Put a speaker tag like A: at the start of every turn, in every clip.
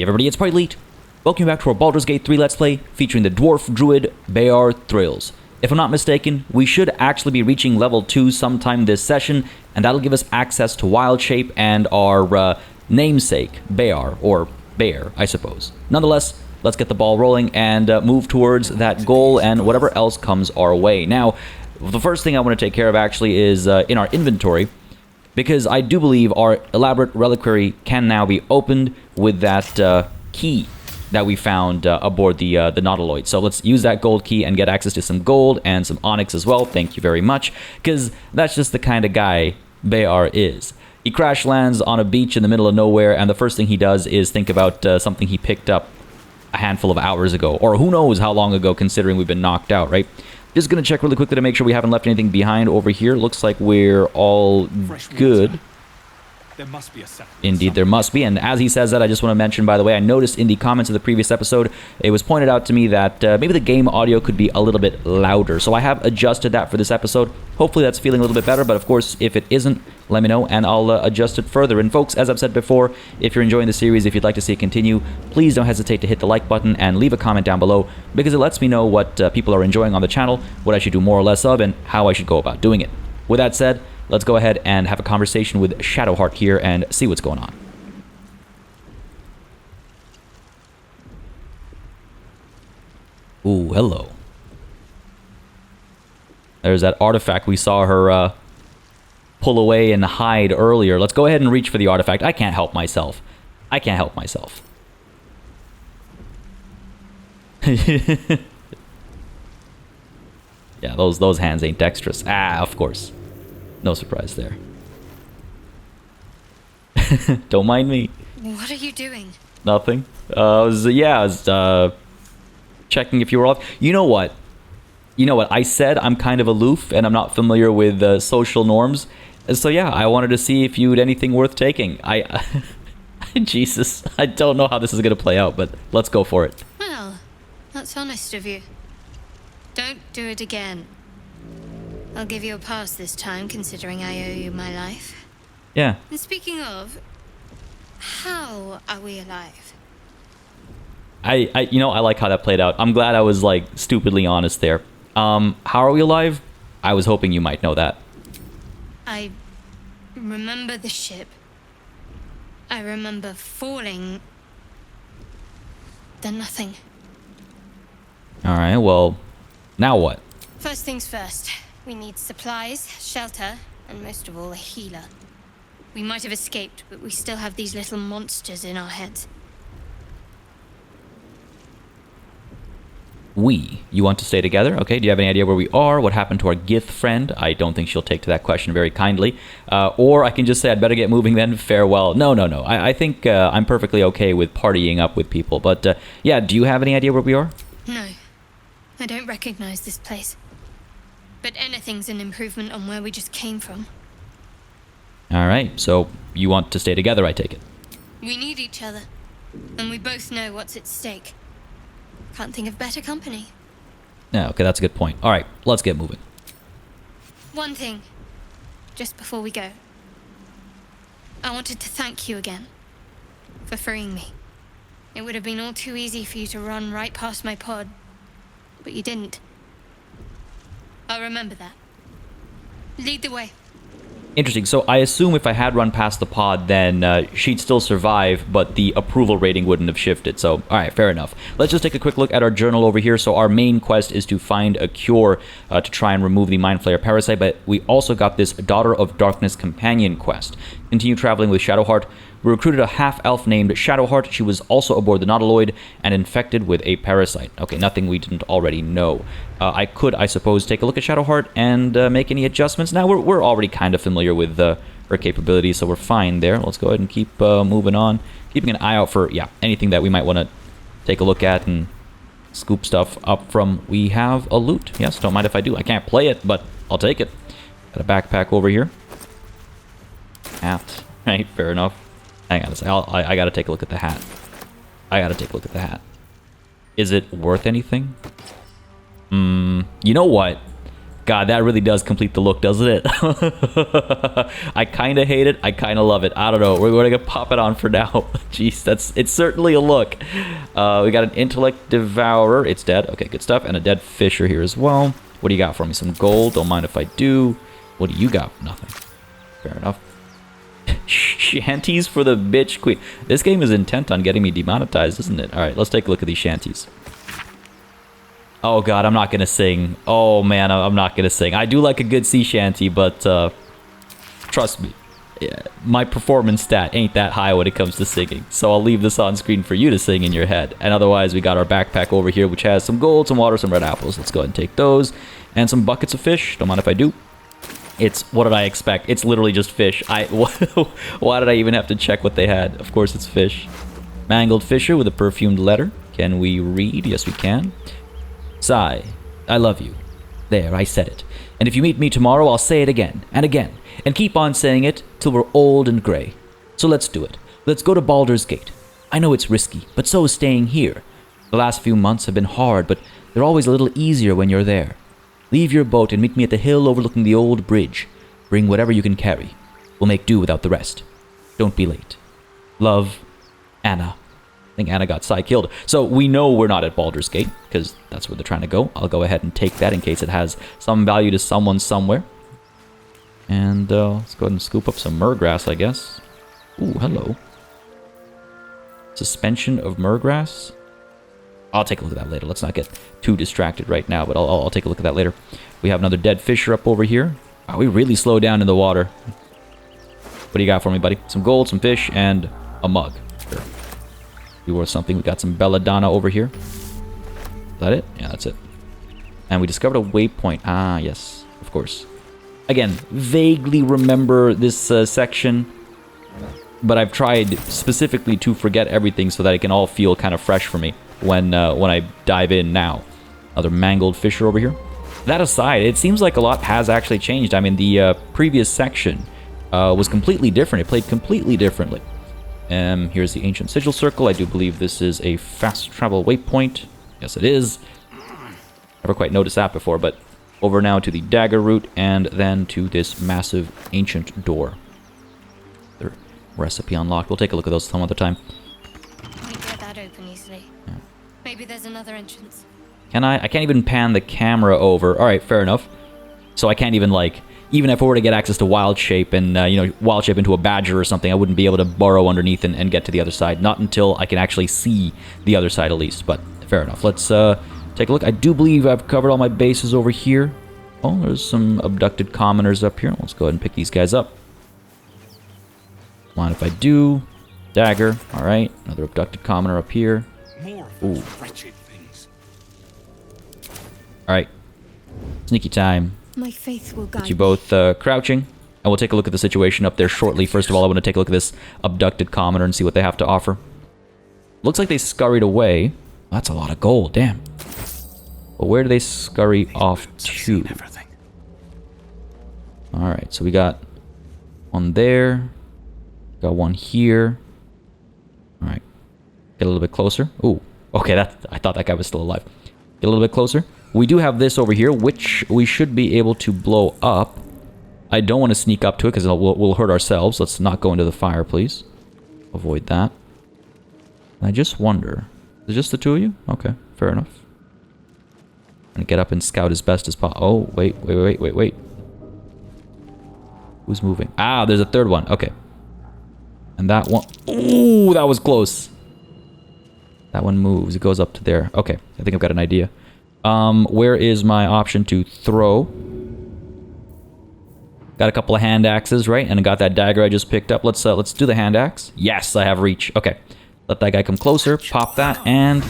A: Hey everybody, it's PartyElite. Welcome back to our Baldur's Gate 3 Let's Play featuring the Dwarf Druid, Beâr Thrylls. If I'm not mistaken, we should actually be reaching level 2 sometime this session, and that'll give us access to Wild Shape and our namesake, Beâr, or Bear, I suppose. Nonetheless, let's get the ball rolling and move towards that goal and whatever else comes our way. Now, the first thing I want to take care of actually is in our inventory, because I do believe our elaborate reliquary can now be opened with that key that we found aboard the Nautiloid. So let's use that gold key and get access to some gold and some onyx as well. Thank you very much, because that's just the kind of guy Beâr is. He crash lands on a beach in the middle of nowhere, and the first thing he does is think about something he picked up a handful of hours ago, or who knows how long ago, considering we've been knocked out, right? Just gonna check really quickly to make sure we haven't left anything behind over here. Looks like we're all good.
B: There must be a settlement.
A: Indeed, there must be. And as he says that, I just want to mention, by the way, I noticed in the comments of the previous episode, it was pointed out to me that maybe the game audio could be a little bit louder. So I have adjusted that for this episode. Hopefully that's feeling a little bit better. But of course, if it isn't, let me know and I'll adjust it further. And folks, as I've said before, if you're enjoying the series, if you'd like to see it continue, please don't hesitate to hit the like button and leave a comment down below, because it lets me know what people are enjoying on the channel, what I should do more or less of, and how I should go about doing it. With that said, let's go ahead and have a conversation with Shadowheart here and see what's going on. Ooh, hello. There's that artifact we saw her pull away and hide earlier. Let's go ahead and reach for the artifact. I can't help myself. I can't help myself. Yeah, those hands ain't dexterous. Ah, of course. No surprise there. Don't mind me.
C: What are you doing?
A: Nothing. I was checking if you were off. You know what? I said I'm kind of aloof and I'm not familiar with social norms. So yeah, I wanted to see if you had anything worth taking. Jesus, I don't know how this is going to play out, but let's go for it.
C: Well, that's honest of you. Don't do it again. I'll give you a pass this time, considering I owe you my life.
A: Yeah.
C: And speaking of, how are we alive?
A: I like how that played out. I'm glad I was, like, stupidly honest there. How are we alive? I was hoping you might know that.
C: I remember the ship. I remember falling. Then nothing.
A: Alright, well, now what?
C: First things first. We need supplies, shelter, and most of all, a healer. We might have escaped, but we still have these little monsters in our heads.
A: You want to stay together? Okay, do you have any idea where we are? What happened to our Gith friend? I don't think she'll take to that question very kindly. Or I can just say I'd better get moving then. Farewell. No. I think I'm perfectly okay with partying up with people. But yeah, do you have any idea where we are?
C: No. I don't recognize this place. But anything's an improvement on where we just came from.
A: Alright, so you want to stay together, I take it.
C: We need each other. And we both know what's at stake. Can't think of better company.
A: Yeah, okay, that's a good point. Alright, let's get moving.
C: One thing, just before we go. I wanted to thank you again for freeing me. It would have been all too easy for you to run right past my pod, but you didn't. I'll remember that. Lead the way.
A: Interesting. So I assume if I had run past the pod, then she'd still survive, but the approval rating wouldn't have shifted. So, all right, fair enough. Let's just take a quick look at our journal over here. So our main quest is to find a cure to try and remove the Mind Flayer parasite, but we also got this Daughter of Darkness companion quest. Continue traveling with Shadowheart. We recruited a half-elf named Shadowheart. She was also aboard the Nautiloid and infected with a parasite. Okay, nothing we didn't already know. I could, I suppose, take a look at Shadowheart and make any adjustments. Now, we're already kind of familiar with her capabilities, so we're fine there. Let's go ahead and keep moving on. Keeping an eye out for, yeah, anything that we might want to take a look at and scoop stuff up from. We have a loot. Yes, don't mind if I do. I can't play it, but I'll take it. Got a backpack over here. Hat. Right, fair enough. Hang on a second. I gotta take a look at the hat. Is it worth anything? You know what? God, that really does complete the look, doesn't it? I kind of hate it. I kind of love it. I don't know. We're going to pop it on for now. Jeez, it's certainly a look. We got an Intellect Devourer. It's dead. Okay, good stuff. And a Dead Fisher here as well. What do you got for me? Some gold. Don't mind if I do. What do you got? Nothing. Fair enough. Shanties for the bitch queen. This game is intent on getting me demonetized, isn't it? All right, let's take a look at these shanties. Oh god, I'm not gonna sing. Oh man, I'm not gonna sing. I do like a good sea shanty, but trust me, my performance stat ain't that high when it comes to singing. So I'll leave this on screen for you to sing in your head. And otherwise, we got our backpack over here, which has some gold, some water, some red apples. Let's go ahead and take those. And some buckets of fish. Don't mind if I do. It's, what did I expect? It's literally just fish. Why did I even have to check what they had? Of course it's fish. Mangled Fisher with a perfumed letter. Can we read? Yes, we can. Sigh, I love you. There, I said it. And if you meet me tomorrow, I'll say it again, and keep on saying it till we're old and grey. So let's do it. Let's go to Baldur's Gate. I know it's risky, but so is staying here. The last few months have been hard, but they're always a little easier when you're there. Leave your boat and meet me at the hill overlooking the old bridge. Bring whatever you can carry. We'll make do without the rest. Don't be late. Love, Anna. I think Anna got killed. So we know we're not at Baldur's Gate, because that's where they're trying to go. I'll go ahead and take that in case it has some value to someone somewhere. And let's go ahead and scoop up some myrgrass, I guess. Ooh, hello. Suspension of myrgrass. I'll take a look at that later. Let's not get too distracted right now, but I'll take a look at that later. We have another dead fisher up over here. Wow, we really slow down in the water. What do you got for me, buddy? Some gold, some fish, and a mug. Sure. Be worth something. We got some belladonna over here. Is that it? Yeah, that's it. And we discovered a waypoint. Ah, yes, of course. Again, vaguely remember this section, but I've tried specifically to forget everything so that it can all feel kind of fresh for me when I dive in now. Another mangled fisher over here. That aside, it seems like a lot has actually changed. I mean, the previous section was completely different. It played completely differently. Here's the Ancient Sigil Circle. I do believe this is a fast travel waypoint. Yes, it is. Never quite noticed that before, but over now to the dagger route and then to this massive ancient door. The recipe unlocked. We'll take a look at those some other time.
C: Can't get that open easily. Yeah. Maybe there's another entrance.
A: Can I? I can't even pan the camera over. All right, fair enough. So I can't even, like, even if I were to get access to wild shape and, wild shape into a badger or something, I wouldn't be able to burrow underneath and get to the other side. Not until I can actually see the other side at least, but fair enough. Let's take a look. I do believe I've covered all my bases over here. Oh, there's some abducted commoners up here. Let's go ahead and pick these guys up. Mind if I do? Dagger. All right, another abducted commoner up here.
B: More of those wretched things.
A: All right, sneaky time.
C: My faith will guide
A: Get you both crouching, and we'll take a look at the situation up there shortly. First of all, I want to take a look at this abducted commoner and see what they have to offer. Looks like they scurried away. That's a lot of gold, damn. But where do they scurry off to? Alright, so we got one there. Got one here. Alright. Get a little bit closer. Ooh, okay, I thought that guy was still alive. Get a little bit closer. We do have this over here, which we should be able to blow up. I don't want to sneak up to it because we'll hurt ourselves. Let's not go into the fire, please. Avoid that. I just wonder. Is it just the two of you? Okay, fair enough. And get up and scout as best as possible. Oh, wait. Who's moving? Ah, there's a third one. Okay. And that one... Ooh, that was close. That one moves. It goes up to there. Okay, I think I've got an idea. Where is my option to throw? Got a couple of hand axes, right? And I got that dagger I just picked up. Let's do the hand axe. Yes, I have reach. Okay. Let that guy come closer. Pop that, and...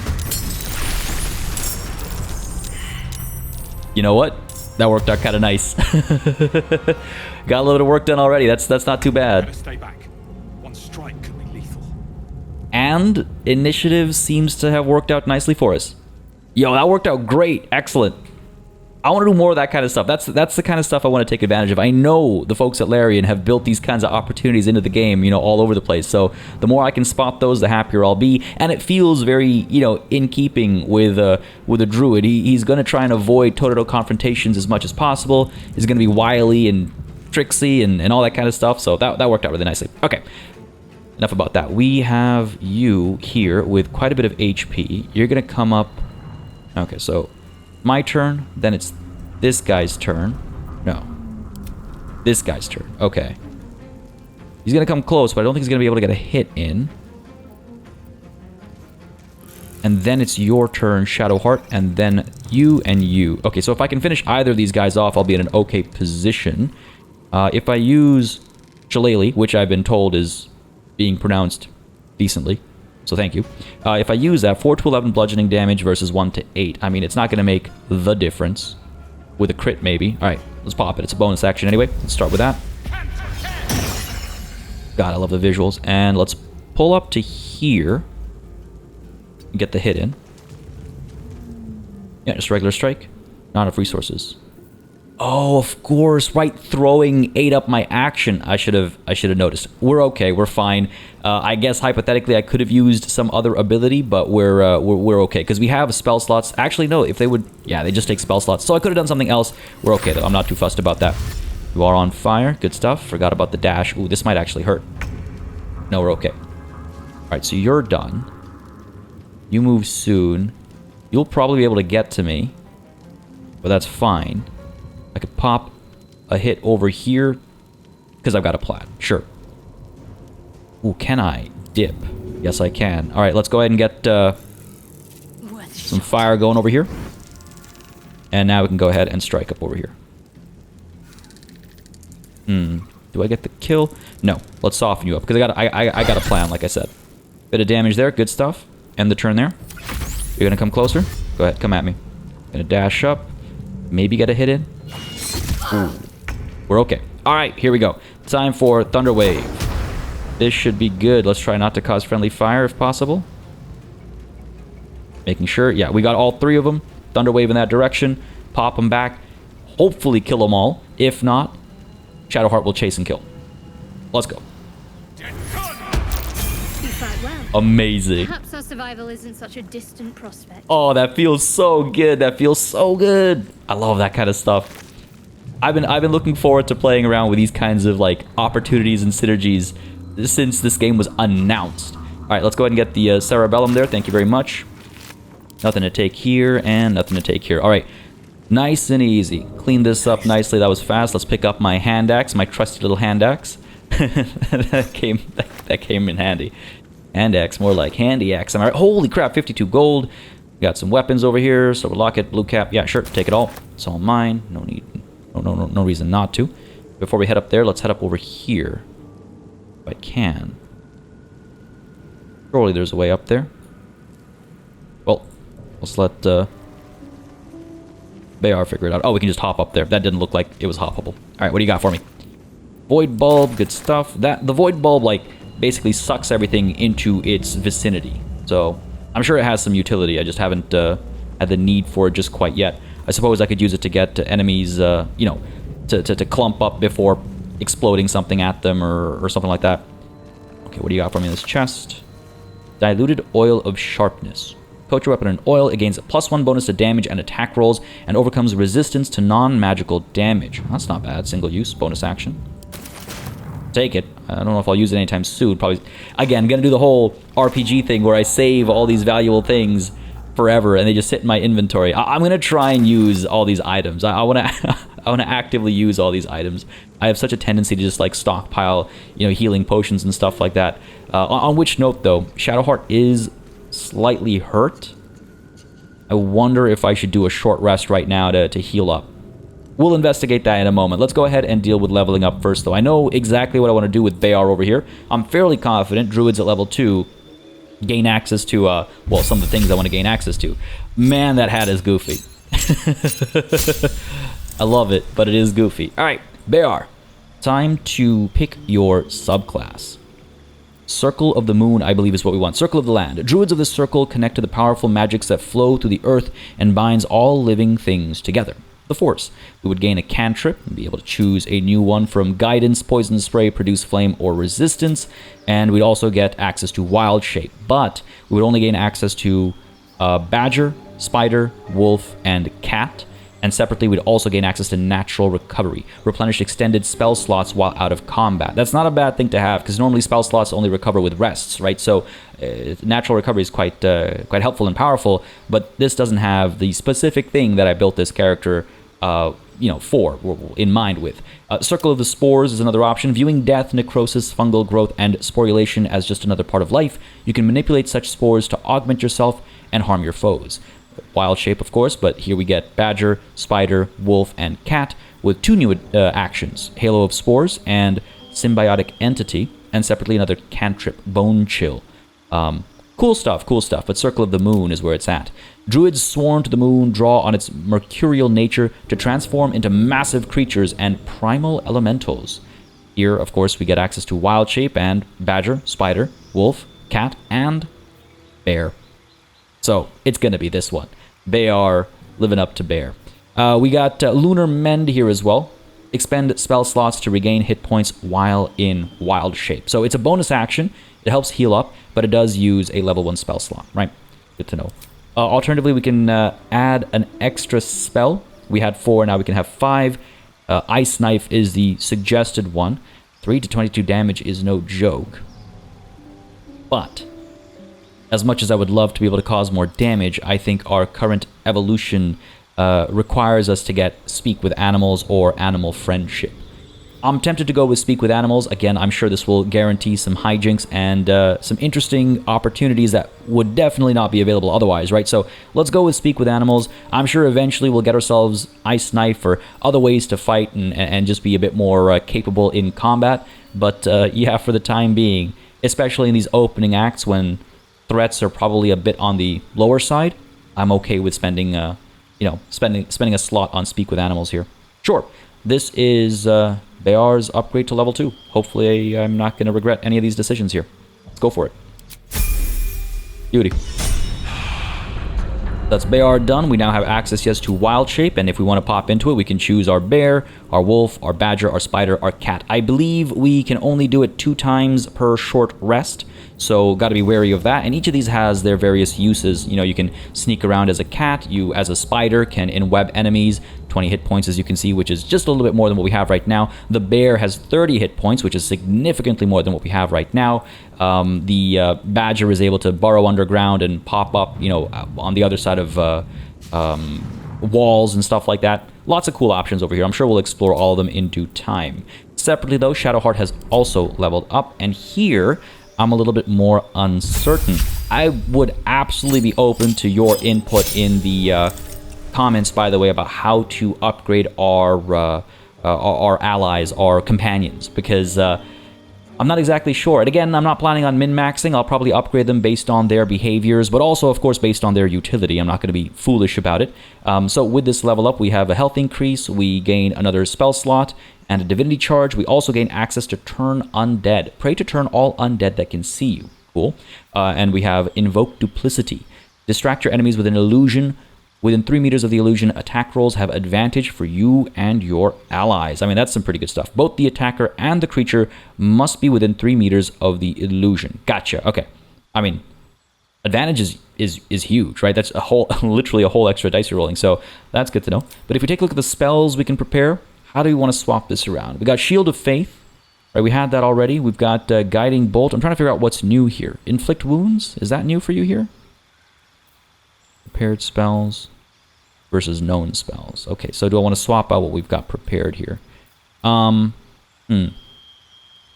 A: You know what? That worked out kind of nice. Got a little bit of work done already. That's not too bad.
B: Better stay back. One strike could be lethal.
A: And initiative seems to have worked out nicely for us. Yo, that worked out great. Excellent. I want to do more of that kind of stuff. That's the kind of stuff I want to take advantage of. I know the folks at Larian have built these kinds of opportunities into the game, you know, all over the place. So the more I can spot those, the happier I'll be. And it feels very, you know, in keeping with a druid. He's going to try and avoid toe-to-toe confrontations as much as possible. He's going to be wily and tricksy and all that kind of stuff. So that worked out really nicely. Okay. Enough about that. We have you here with quite a bit of HP. You're going to come up... Okay, so my turn, then it's this guy's turn. No. This guy's turn. Okay. He's going to come close, but I don't think he's going to be able to get a hit in. And then it's your turn, Shadowheart, and then you and you. Okay, so if I can finish either of these guys off, I'll be in an okay position. If I use Shillelagh, which I've been told is being pronounced decently, so thank you. If I use that, 4 to 11 bludgeoning damage versus 1 to 8. I mean, it's not going to make the difference. With a crit, maybe. Alright, let's pop it. It's a bonus action anyway. Let's start with that. God, I love the visuals. And let's pull up to here. And get the hit in. Yeah, just regular strike. Not enough resources. Oh, of course, right. Throwing ate up my action. I should have noticed. We're okay. We're fine. I guess hypothetically I could have used some other ability, but we're okay because we have spell slots. Actually, no. If they would, yeah, they just take spell slots. So I could have done something else. We're okay though. I'm not too fussed about that. You are on fire. Good stuff. Forgot about the dash. Ooh, this might actually hurt. No, we're okay. All right, so you're done. You move soon. You'll probably be able to get to me, but that's fine. I could pop a hit over here because I've got a plaid. Sure. Ooh, can I dip? Yes, I can. All right, let's go ahead and get some fire going over here. And now we can go ahead and strike up over here. Do I get the kill? No. Let's soften you up because I got a plan, like I said. Bit of damage there. Good stuff. End the turn there. You're going to come closer? Go ahead. Come at me. Going to dash up. Maybe get a hit in. Ooh. We're okay. Alright, here we go. Time for Thunder Wave. This should be good. Let's try not to cause friendly fire if possible. Making sure. Yeah, we got all 3 of them. Thunder Wave in that direction. Pop them back. Hopefully kill them all. If not, Shadowheart will chase and kill. Let's go. Amazing.
C: Perhaps our survival isn't such a distant prospect.
A: Oh, that feels so good. That feels so good. I love that kind of stuff. I've been looking forward to playing around with these kinds of like opportunities and synergies since this game was announced. All right, let's go ahead and get the Cerebellum there. Thank you very much. Nothing to take here and nothing to take here. All right, nice and easy. Clean this up nicely. That was fast. Let's pick up my hand axe, my trusty little hand axe. that came in handy. Hand axe, more like handy axe. All right, holy crap, 52 gold. Got some weapons over here. Silver locket, blue cap. Yeah, sure, take it all. It's all mine. No need. No reason not to. Before we head up there, let's head up over here. If I can. Surely there's a way up there. Well, let's let Beâr figure it out. Oh, we can just hop up there. That didn't look like it was hoppable. Alright, what do you got for me? Void Bulb, good stuff. The Void Bulb, like, basically sucks everything into its vicinity. So, I'm sure it has some utility. I just haven't had the need for it just quite yet. I suppose I could use it to get enemies, you know, to clump up before exploding something at them or something like that. Okay, what do you got for me in this chest? Diluted Oil of Sharpness. Coat your weapon in oil. It gains a +1 bonus to damage and attack rolls and overcomes resistance to non-magical damage. That's not bad. Single use, bonus action. Take it. I don't know if I'll use it anytime soon. Probably. Again, I'm going to do the whole RPG thing where I save all these valuable things forever and they just sit in my inventory. I'm going to try and use all these items. I want to I want to actively use all these items. I have such a tendency to just like stockpile, you know, healing potions and stuff like that. On which note though, Shadowheart is slightly hurt. I wonder if I should do a short rest right now to heal up. We'll investigate that in a moment. Let's go ahead and deal with leveling up first though. I know exactly what I want to do with Beâr over here. I'm fairly confident Druids at level 2 gain access to, well, some of the things I want to gain access to. Man, that hat is goofy. I love it, but it is goofy. All right, Beâr. Time to pick your subclass. Circle of the Moon, I believe, is what we want. Circle of the Land. Druids of this circle connect to the powerful magics that flow through the earth and binds all living things together. the Force. We would gain a cantrip and be able to choose a new one from Guidance, Poison Spray, Produce Flame, or Resistance. And we'd also get access to Wild Shape. But we would only gain access to Badger, Spider, Wolf, and Cat. And separately, we'd also gain access to Natural Recovery. Replenish extended spell slots while out of combat. That's not a bad thing to have, because normally spell slots only recover with rests, right? So Natural Recovery is quite helpful and powerful, but this doesn't have the specific thing that I built this character for, in mind with. Circle of the Spores is another option. Viewing death, necrosis, fungal growth, and sporulation as just another part of life, you can manipulate such spores to augment yourself and harm your foes. Wild Shape, of course, but here we get Badger, Spider, Wolf, and Cat with 2 new actions, Halo of Spores and Symbiotic Entity, and separately another cantrip, Bone Chill. Cool stuff, but Circle of the Moon is where it's at. Druids sworn to the moon draw on its mercurial nature to transform into massive creatures and primal elementals. Here, of course, we get access to Wild Shape and Badger, Spider, Wolf, Cat, and Bear. So, it's going to be this one. Beâr, living up to Bear. We got Lunar Mend here as well. Expend spell slots to regain hit points while in Wild Shape. So, it's a bonus action. It helps heal up, but it does use a level 1 spell slot, right? Good to know. Alternatively, we can add an extra spell. We had 4, now we can have 5. Ice Knife is the suggested one. 3 to 22 damage is no joke. But as much as I would love to be able to cause more damage, I think our current evolution requires us to get Speak with Animals or Animal Friendship. I'm tempted to go with Speak with Animals. Again, I'm sure this will guarantee some hijinks and some interesting opportunities that would definitely not be available otherwise, right? So let's go with Speak with Animals. I'm sure eventually we'll get ourselves Ice Knife or other ways to fight and just be a bit more capable in combat. But yeah, for the time being, especially in these opening acts when threats are probably a bit on the lower side, I'm okay with spending a slot on Speak with Animals here. Sure, this is Beâr's upgrade to level 2. Hopefully I'm not going to regret any of these decisions here. Let's go for it. Beauty. That's Beâr done. We now have access, yes, to Wild Shape, and if we want to pop into it, we can choose our Bear, our Wolf, our Badger, our Spider, our Cat. I believe we can only do it 2 times per short rest, so got to be wary of that. And each of these has their various uses. You know, you can sneak around as a cat. You, as a spider, can in-web enemies. 20 hit points, as you can see, which is just a little bit more than what we have right now. The Bear has 30 hit points, which is significantly more than what we have right now. The Badger is able to burrow underground and pop up, on the other side of walls and stuff like that. Lots of cool options over here. I'm sure we'll explore all of them in due time. Separately, though, Shadowheart has also leveled up, and here I'm a little bit more uncertain. I would absolutely be open to your input in the comments, by the way, about how to upgrade our allies, our companions, because I'm not exactly sure. And again, I'm not planning on min-maxing. I'll probably upgrade them based on their behaviors, but also, of course, based on their utility. I'm not going to be foolish about it. So with this level up, we have a health increase, we gain another spell slot, and a divinity charge. We also gain access to Turn Undead. Pray to turn all undead that can see you. Cool. And we have Invoke Duplicity. Distract your enemies with an illusion. Within 3 meters of the illusion, attack rolls have advantage for you and your allies. I mean, that's some pretty good stuff. Both the attacker and the creature must be within 3 meters of the illusion. Gotcha. Okay. I mean, advantage is huge, right? That's literally a whole extra dice rolling. So that's good to know. But if we take a look at the spells we can prepare, how do we want to swap this around? We got Shield of Faith. Right, we had that already. We've got Guiding Bolt. I'm trying to figure out what's new here. Inflict Wounds? Is that new for you here? Prepared spells versus known spells. Okay, so do I want to swap out what we've got prepared here? Cure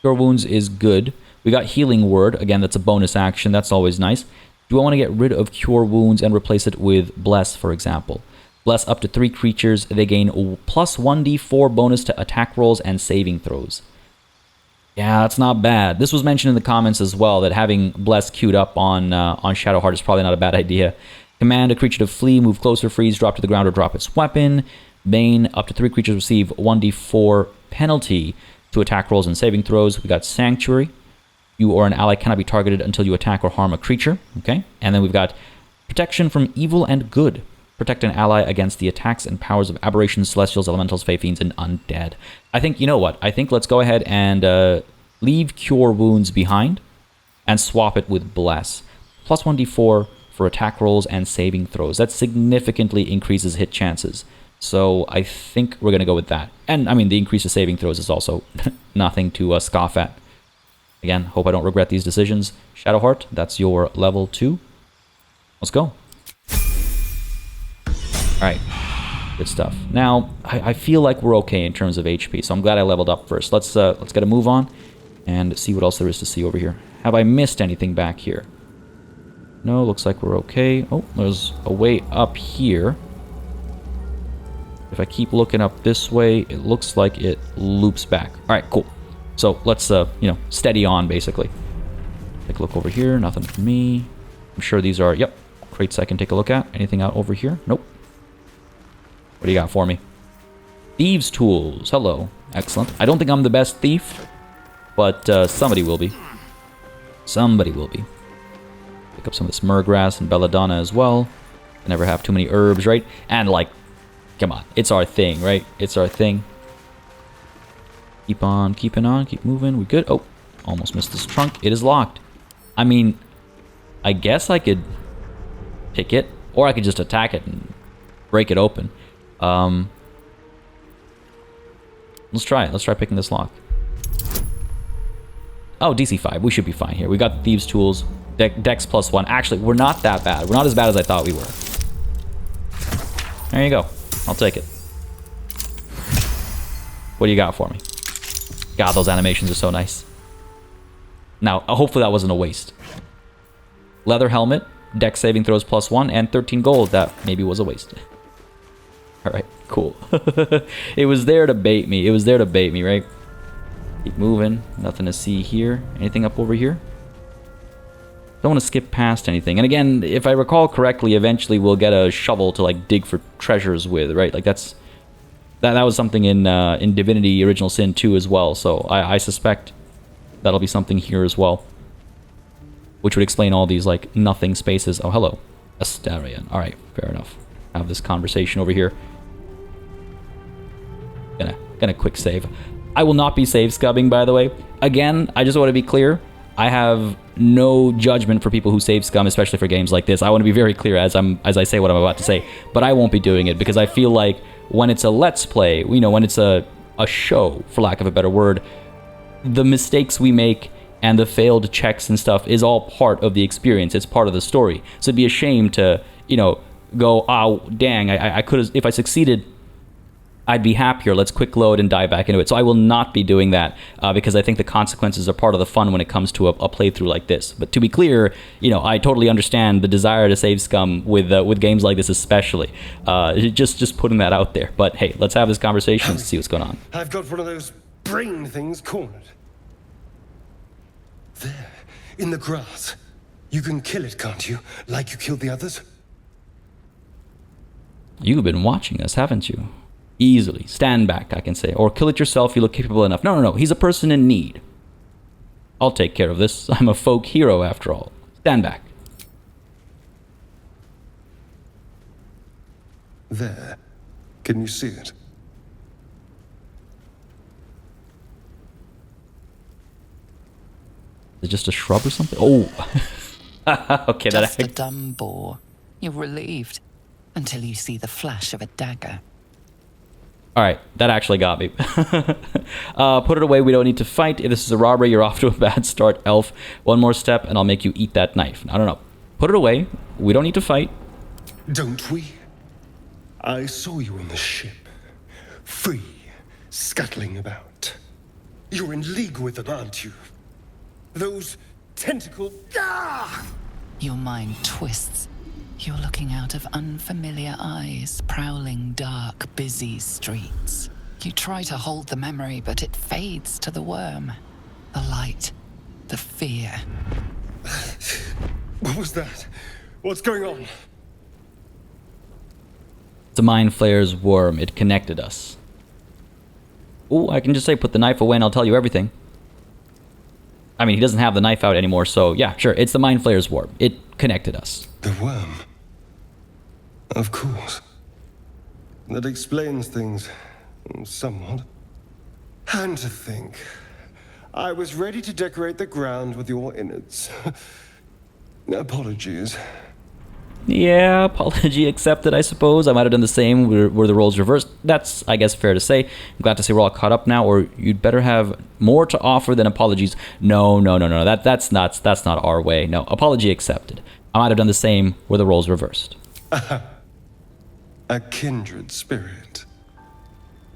A: Wounds is good. We got Healing Word. Again, that's a bonus action. That's always nice. Do I want to get rid of Cure Wounds and replace it with Bless, for example? Bless up to 3 creatures. They gain plus 1d4 bonus to attack rolls and saving throws. Yeah, that's not bad. This was mentioned in the comments as well, that having Bless queued up on Shadowheart is probably not a bad idea. Command a creature to flee, move closer, freeze, drop to the ground, or drop its weapon. Bane, up to 3 creatures receive 1d4 penalty to attack rolls and saving throws. We got Sanctuary. You or an ally cannot be targeted until you attack or harm a creature. Okay. And then we've got Protection from Evil and Good. Protect an ally against the attacks and powers of aberrations, celestials, elementals, fey fiends, and undead. I think, you know what? I think let's go ahead and leave Cure Wounds behind and swap it with Bless. Plus 1d4 for attack rolls and saving throws. That significantly increases hit chances. So I think we're going to go with that. And, I mean, the increase of saving throws is also nothing to scoff at. Again, hope I don't regret these decisions. Shadowheart, that's your level 2. Let's go. Alright, good stuff. Now, I feel like we're okay in terms of HP, so I'm glad I leveled up first. Let's get a move on and see what else there is to see over here. Have I missed anything back here? No, looks like we're okay. Oh, there's a way up here. If I keep looking up this way, it looks like it loops back. Alright, cool. So let's, you know, steady on, basically. Take a look over here. Nothing for me. I'm sure these are, yep, crates I can take a look at. Anything out over here? Nope. What do you got for me? Thieves' tools. Hello. Excellent. I don't think I'm the best thief, but somebody will be. Somebody will be. Pick up some of this myrgrass and belladonna as well. I never have too many herbs, right? And, like, come on. It's our thing, right? It's our thing. Keep on keeping on. Keep moving. We good? Oh, almost missed this trunk. It is locked. I mean, I guess I could pick it, or I could just attack it and break it open. Let's try it. Let's try picking this lock. Oh, DC 5. We should be fine here. We got Thieves' Tools. Dex plus 1. Actually, we're not that bad. We're not as bad as I thought we were. There you go. I'll take it. What do you got for me? God, those animations are so nice. Now, hopefully that wasn't a waste. Leather helmet, dex saving throws plus 1, and 13 gold. That maybe was a waste. Alright, cool. It was there to bait me. It was there to bait me, right? Keep moving. Nothing to see here. Anything up over here? Don't want to skip past anything. And again, if I recall correctly, eventually we'll get a shovel to like dig for treasures with, right? Like that was something in Divinity Original Sin 2 as well. So I suspect that'll be something here as well, which would explain all these like nothing spaces. Oh, hello, Astarion. All right, fair enough. Have this conversation over here. Gonna quick save. I will not be save scubbing, by the way. Again, I just want to be clear. I have no judgment for people who save scum, especially for games like this. I want to be very clear as I say what I'm about to say, but I won't be doing it because I feel like when it's a let's play, you know, when it's a show, for lack of a better word, the mistakes we make and the failed checks and stuff is all part of the experience. It's part of the story. So it'd be a shame to, you know, go, oh, dang, I could have, if I succeeded, I'd be happier. Let's quick load and dive back into it. So I will not be doing that because I think the consequences are part of the fun when it comes to a playthrough like this. But to be clear, you know, I totally understand the desire to save scum with games like this, especially. Just putting that out there. But hey, let's have this conversation and see what's going on.
D: I've got one of those brain things cornered. There, in the grass. You can kill it, can't you? Like you killed the others?
A: You've been watching us, haven't you? Easily. Stand back, I can say. Or kill it yourself, you look capable enough. No. He's a person in need. I'll take care of this. I'm a folk hero, after all. Stand back.
D: There. Can you see it?
A: Is it just a shrub or something? Oh. Okay,
E: Just a dumb boar. You're relieved. Until you see the flash of a dagger.
A: Alright, that actually got me. Put it away, we don't need to fight. If this is a robbery, you're off to a bad start, elf. One more step and I'll make you eat that knife. I don't know. Put it away, we don't need to fight.
D: Don't we? I saw you on the ship. Free, scuttling about. You're in league with them, aren't you? Those tentacle... Ah!
E: Your mind twists. You're looking out of unfamiliar eyes, prowling dark, busy streets. You try to hold the memory, but it fades to the worm. The light, the fear.
D: What was that? What's going on?
A: It's a Mind Flayer's worm. It connected us. Ooh, I can just say put the knife away and I'll tell you everything. I mean, he doesn't have the knife out anymore, so yeah, sure. It's the Mind Flayer's worm. It connected us.
D: The worm. Of course. That explains things somewhat. And to think, I was ready to decorate the ground with your innards. Apologies.
A: Yeah, apology accepted, I suppose. I might have done the same were the roles reversed. That's, I guess, fair to say. I'm glad to say we're all caught up now, or you'd better have more to offer than apologies. No. That's not our way. No, apology accepted. I might have done the same were the roles reversed.
D: A kindred spirit.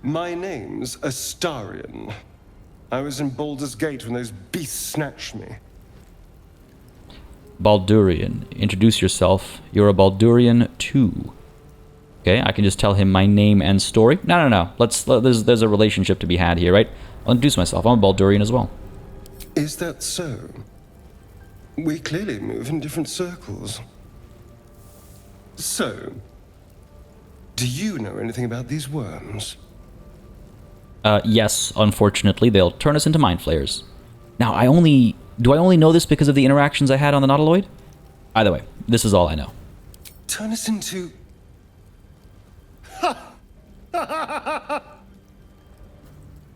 D: My name's Astarion. I was in Baldur's Gate when those beasts snatched me.
A: Baldurian. Introduce yourself. You're a Baldurian too. Okay, I can just tell him my name and story. No. There's a relationship to be had here, right? I'll introduce myself. I'm a Baldurian as well.
D: Is that so? We clearly move in different circles. So, do you know anything about these worms?
A: Yes, unfortunately, they'll turn us into mind flayers. Now, do I only know this because of the interactions I had on the Nautiloid? Either way, this is all I know.
D: Turn us into...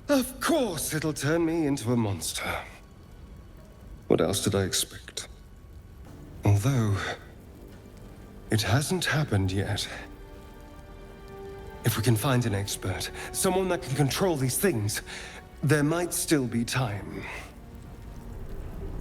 D: Of course it'll turn me into a monster. What else did I expect? Although, it hasn't happened yet. If we can find an expert, someone that can control these things, there might still be time.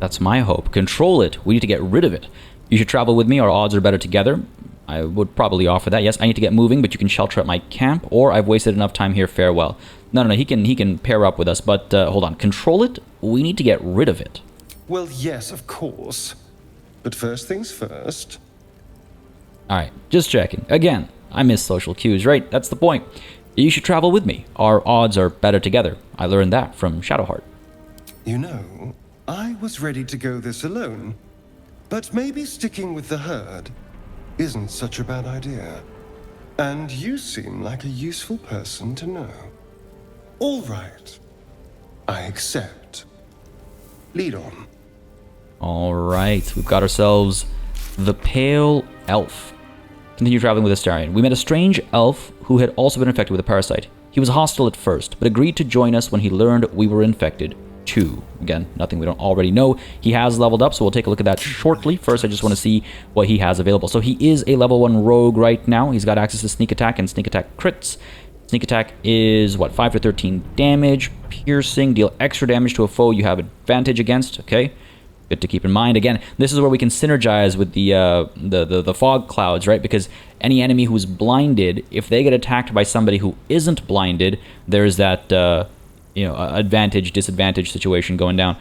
A: That's my hope. Control it. We need to get rid of it. You should travel with me. Our odds are better together. I would probably offer that. Yes, I need to get moving, but you can shelter at my camp, or I've wasted enough time here. Farewell. No. He can pair up with us, but hold on. Control it? We need to get rid of it.
D: Well, yes, of course. But first things first.
A: Alright, just checking. Again, I miss social cues, right? That's the point. You should travel with me. Our odds are better together. I learned that from Shadowheart.
D: You know, I was ready to go this alone. But maybe sticking with the herd isn't such a bad idea. And you seem like a useful person to know. All right. I accept. Lead on.
A: Alright, we've got ourselves the Pale Elf. Continue traveling with Astarion. We met a strange elf who had also been infected with a parasite. He was hostile at first, but agreed to join us when he learned we were infected too. Again, nothing we don't already know. He has leveled up, so we'll take a look at that shortly. First, I just want to see what he has available. So he is a level 1 rogue right now. He's got access to sneak attack and sneak attack crits. Sneak attack is, 5 to 13 damage. Piercing, deal extra damage to a foe you have advantage against. Okay. Good to keep in mind. Again, this is where we can synergize with the fog clouds, right? Because any enemy who's blinded, if they get attacked by somebody who isn't blinded, there's that advantage disadvantage situation going down.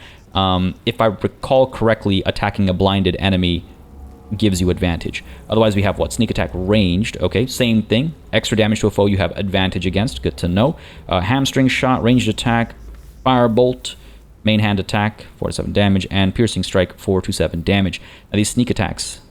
A: If I recall correctly, attacking a blinded enemy gives you advantage. Otherwise, we have sneak attack ranged. Okay, same thing. Extra damage to a foe you have advantage against. Good to know. Hamstring shot, ranged attack, firebolt. Main hand attack, 4 to 7 damage, and piercing strike, 4 to 7 damage. Now these sneak attacks,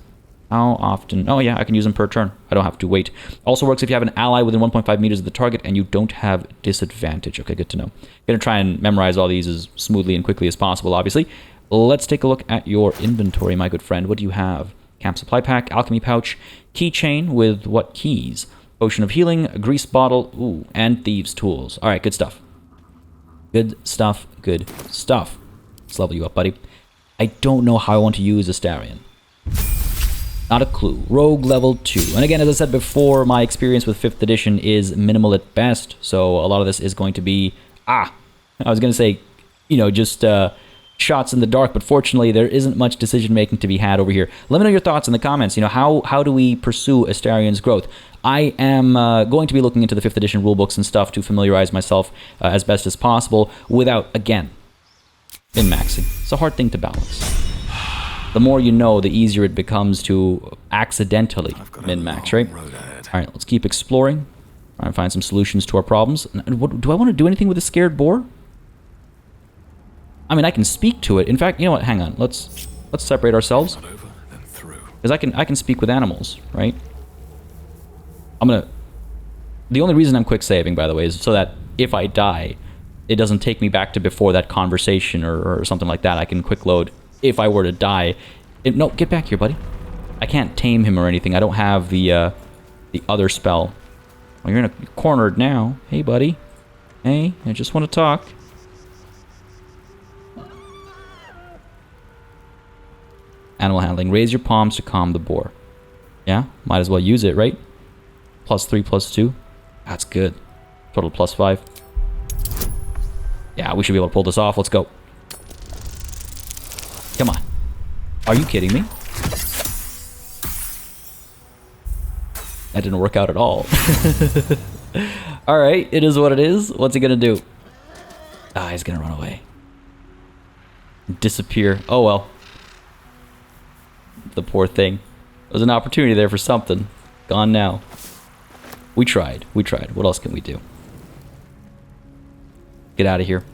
A: how often? Oh yeah, I can use them per turn. I don't have to wait. Also works if you have an ally within 1.5 meters of the target and you don't have disadvantage. Okay, good to know. Gonna try and memorize all these as smoothly and quickly as possible, obviously. Let's take a look at your inventory, my good friend. What do you have? Camp supply pack, alchemy pouch, keychain with what keys? Potion of healing, a grease bottle, ooh, and thieves' tools. All right, good stuff. Good stuff, good stuff. Let's level you up, buddy. I don't know how I want to use Astarion. Not a clue. Rogue level 2. And again, as I said before, my experience with 5th edition is minimal at best. So a lot of this is going to be... I was going to say, just shots in the dark. But fortunately, there isn't much decision-making to be had over here. Let me know your thoughts in the comments. How do we pursue Astarion's growth? I am going to be looking into the 5th edition rulebooks and stuff to familiarize myself as best as possible without, again, min-maxing. It's a hard thing to balance. The more you know, the easier it becomes to accidentally min-max, right? All right, let's keep exploring. Try and find some solutions to our problems. Do I want to do anything with a scared boar? I mean, I can speak to it. In fact, you know what? Hang on. Let's separate ourselves. Because I can speak with animals, right? The only reason I'm quick saving, by the way, is so that if I die, it doesn't take me back to before that conversation or something like that. I can quick load if I were to die. No, get back here, buddy. I can't tame him or anything. I don't have the the other spell. Well, you're cornered now. Hey, buddy. Hey, I just want to talk. Animal handling. Raise your palms to calm the boar. Yeah, might as well use it, right? +3, +2. That's good. Total +5. Yeah, we should be able to pull this off. Let's go. Come on. Are you kidding me? That didn't work out at all. Alright, it is what it is. What's he gonna do? Ah, he's gonna run away. Disappear. Oh well. The poor thing. There was an opportunity there for something. Gone now. We tried. We tried. What else can we do? Get out of here.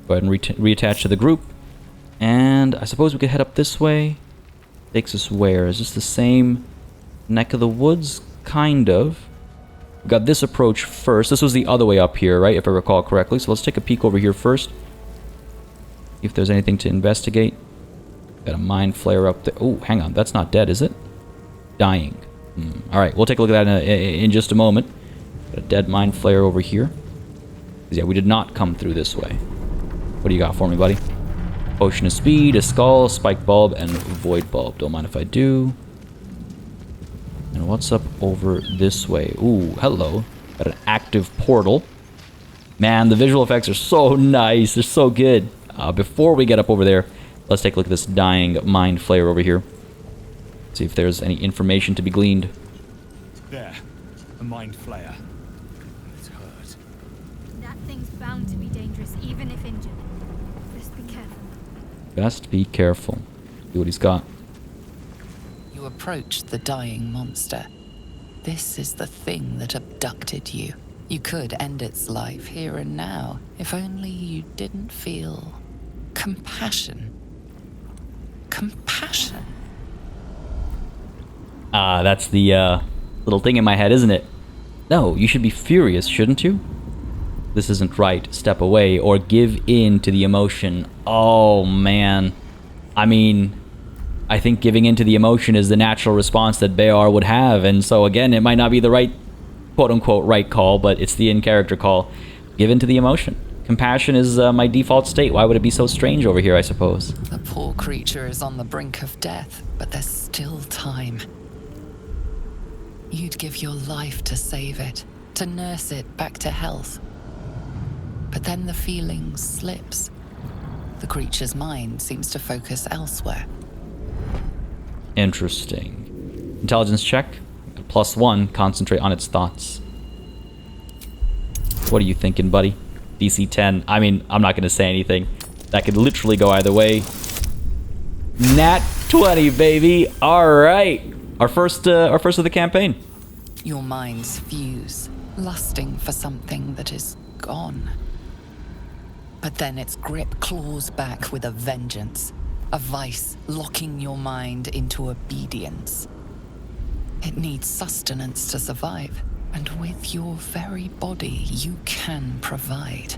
A: Go ahead and reattach to the group. And I suppose we could head up this way. Takes us where? Is this the same neck of the woods? Kind of. We got this approach first. This was the other way up here, right? If I recall correctly. So let's take a peek over here first. See if there's anything to investigate. Got a mind flare up there. Oh, hang on. That's not dead, is it? Dying. Alright, we'll take a look at that in just a moment. Got a dead mind flare over here. Yeah, we did not come through this way. What do you got for me, buddy? Potion of speed, a skull, spike bulb, and void bulb. Don't mind if I do. And what's up over this way? Ooh, hello. Got an active portal. Man, the visual effects are so nice. They're so good. Before we get up over there, let's take a look at this dying mind flare over here. See if there's any information to be gleaned.
B: There, a mind flayer. It's hurt.
F: That thing's bound to be dangerous, even if injured. Just be careful.
A: Best be careful. See what he's got.
E: You approach the dying monster. This is the thing that abducted you. You could end its life here and now, if only you didn't feel compassion. Compassion.
A: Ah, that's the little thing in my head, isn't it? No, you should be furious, shouldn't you? This isn't right. Step away or give in to the emotion. Oh, man. I mean, I think giving in to the emotion is the natural response that Beâr would have. And so, again, it might not be the right, quote-unquote, right call, but it's the in-character call. Give in to the emotion. Compassion is my default state. Why would it be so strange over here, I suppose?
E: The poor creature is on the brink of death, but there's still time. You'd give your life to save it, to nurse it back to health. But then the feeling slips. The creature's mind seems to focus elsewhere.
A: Interesting. Intelligence check. +1. Concentrate on its thoughts. What are you thinking, buddy? DC 10. I mean, I'm not going to say anything. That could literally go either way. Nat 20, baby. All right. Our first of the campaign.
E: Your minds fuse, lusting for something that is gone. But then its grip claws back with a vengeance, a vice locking your mind into obedience. It needs sustenance to survive, and with your very body, you can provide.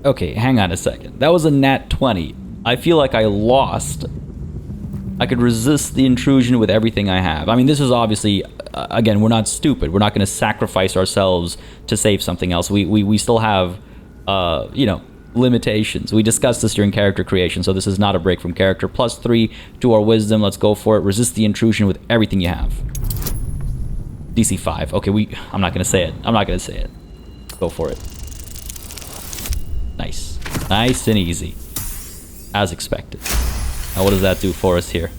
A: Okay, hang on a second. That was a nat 20. I feel like I lost. I could resist the intrusion with everything I have. I mean, this is obviously, again, we're not stupid. We're not going to sacrifice ourselves to save something else. We still have, you know, limitations. We discussed this during character creation, so this is not a break from character. +3 to our wisdom. Let's go for it. Resist the intrusion with everything you have. DC 5. Okay, I'm not going to say it. I'm not going to say it. Go for it. Nice. Nice and easy. As expected. Now what does that do for us here?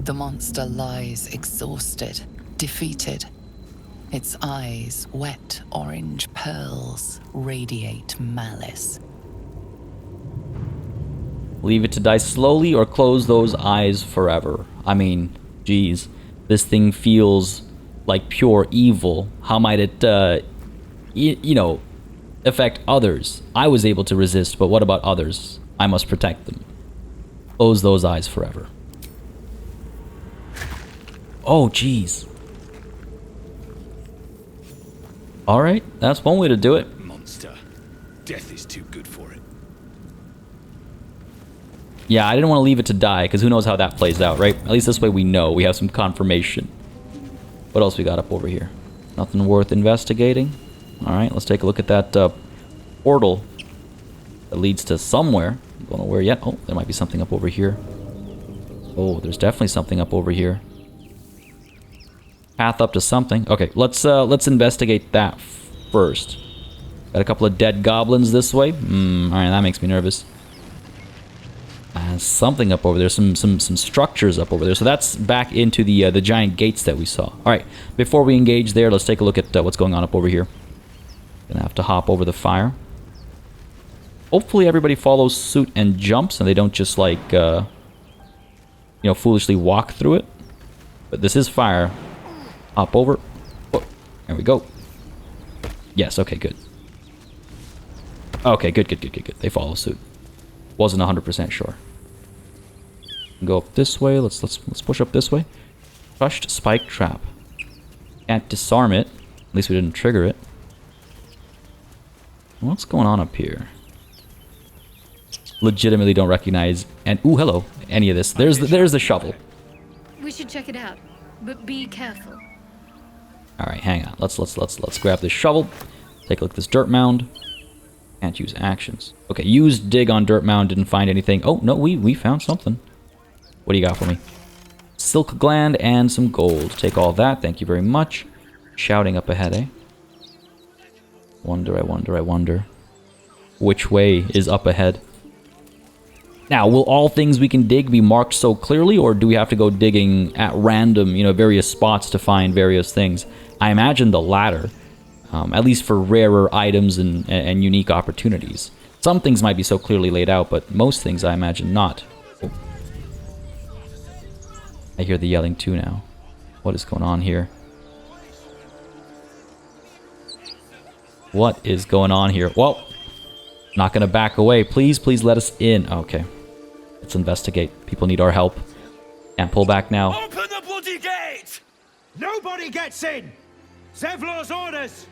E: The monster lies exhausted, defeated. Its eyes, wet orange pearls, radiate malice.
A: Leave it to die slowly or close those eyes forever. I mean, geez. This thing feels like pure evil. How might it, you know, affect others? I was able to resist, but what about others? I must protect them. Close those eyes forever. Oh, geez. Alright, that's one way to do it.
B: Monster. Death is too good for it.
A: Yeah, I didn't want to leave it to die, because who knows how that plays out, right? At least this way we know. We have some confirmation. What else we got up over here? Nothing worth investigating. Alright, let's take a look at that portal that leads to somewhere. Don't know where yet. Oh, there might be something up over here. Oh, there's definitely something up over here. Path up to something. Okay, let's investigate that first. Got a couple of dead goblins this way. Alright, that makes me nervous. Something up over there. Some structures up over there. So that's back into the giant gates that we saw. Alright, before we engage there, let's take a look at what's going on up over here. Gonna have to hop over the fire. Hopefully everybody follows suit and jumps, and they don't just like, you know, foolishly walk through it. But this is fire. Hop over. Oh, there we go. Yes, okay, good. Okay, good. They follow suit. Wasn't 100% sure. Go up this way. Let's push up this way. Crushed spike trap. Can't disarm it. At least we didn't trigger it. What's going on up here? Legitimately don't recognize and ooh, hello, any of this. There's the shovel.
F: We should check it out, but be careful.
A: All right, hang on. Let's grab this shovel. Take a look at this dirt mound. Can't use actions. Okay, use dig on dirt mound. Didn't find anything. Oh no, we found something. What do you got for me? Silk gland and some gold. Take all that. Thank you very much. Shouting up ahead, eh? I wonder. Which way is up ahead? Now, will all things we can dig be marked so clearly, or do we have to go digging at random, you know, various spots to find various things? I imagine the latter, at least for rarer items and unique opportunities. Some things might be so clearly laid out, but most things I imagine not. Oh. I hear the yelling too now. What is going on here? What is going on here? Well, not gonna back away. Please let us in. Okay. Let's investigate. People need our help. Can't pull back now.
G: Open the bloody gate!
H: Nobody gets in! Zevlor's orders!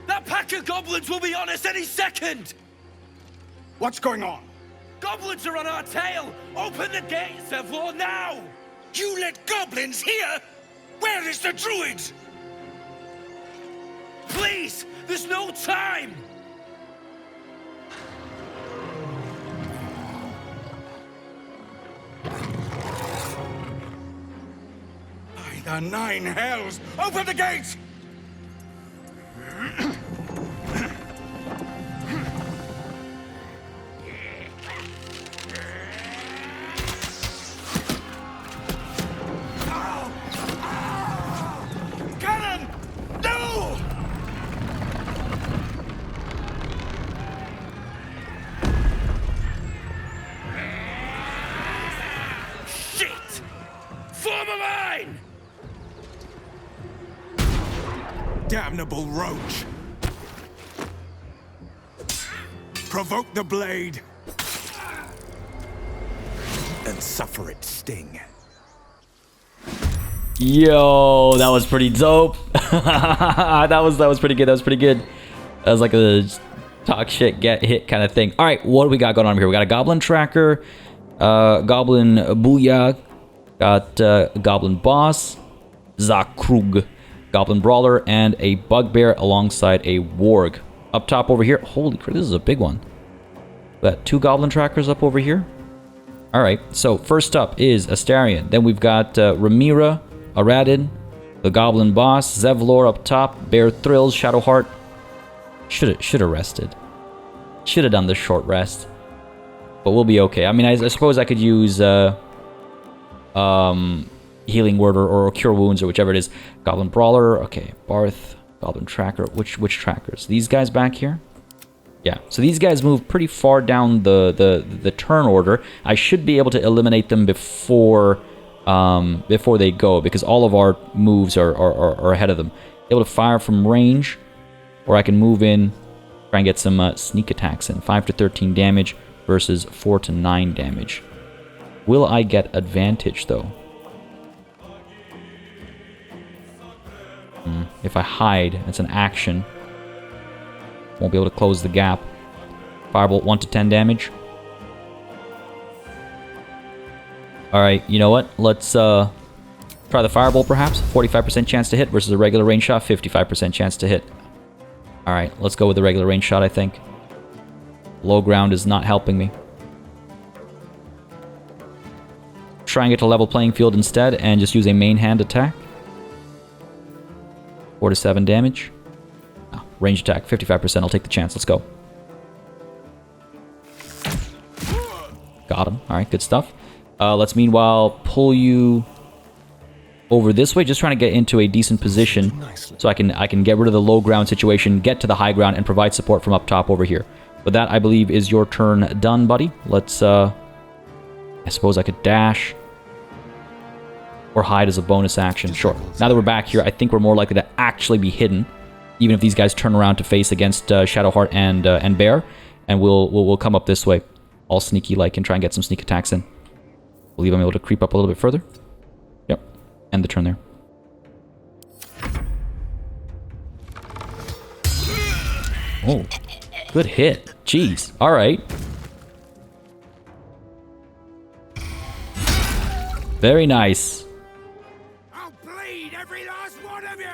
G: That pack of goblins will be on us any second!
H: What's going on?
G: Goblins are on our tail! Open the gate, Zevlor, now!
I: You let goblins here? Where is the druid?
G: Please! There's no time!
I: By the nine hells! Open the gate! Cannon! No!
G: Shit! Form a line!
I: Damnable roach! Provoke the blade and suffer its sting.
A: Yo, that was pretty dope. that was pretty good. That was like a talk shit, get hit kind of thing. All right, what do we got going on here? We got a goblin tracker, goblin booyah, got goblin boss, Zakrug, goblin brawler, and a bugbear alongside a warg. Up top over here, holy crap, this is a big one. We got 2 goblin trackers up over here. All right, so first up is Astarion. Then we've got Ramira, Aradin, the goblin boss, Zevlor up top, Beâr Thrylls, Shadowheart. Should have rested. Should have done the short rest. But we'll be okay. I mean, I suppose I could use healing word or cure wounds or whichever it is. Goblin brawler, okay, Barth, goblin tracker. Which trackers? These guys back here? Yeah, so these guys move pretty far down the turn order. I should be able to eliminate them before they go, because all of our moves are ahead of them. Able to fire from range, or I can move in, try and get some sneak attacks in. 5 to 13 damage versus 4 to 9 damage. Will I get advantage though? If I hide, it's an action. Won't be able to close the gap. Firebolt 1 to 10 damage. Alright, you know what? Let's try the Firebolt perhaps. 45% chance to hit versus a regular range shot. 55% chance to hit. Alright, let's go with the regular range shot, I think. Low ground is not helping me. Try and get to level playing field instead and just use a main hand attack. 4 to 7 damage. Oh, range attack, 55%. I'll take the chance. Let's go. Got him. Alright, good stuff. Let's meanwhile pull you over this way, just trying to get into a decent position so I can get rid of the low ground situation, get to the high ground, and provide support from up top over here. But that, I believe, is your turn done, buddy. Let's, I suppose I could dash or hide as a bonus action. Sure. Now that we're back here, I think we're more likely to actually be hidden, even if these guys turn around to face against Shadowheart and Beâr, and we'll come up this way, all sneaky-like, and try and get some sneak attacks in. Believe I'm able to creep up a little bit further. Yep. End the turn there. Oh. Good hit. Jeez. Alright. Very nice.
I: I'll bleed every last one of you!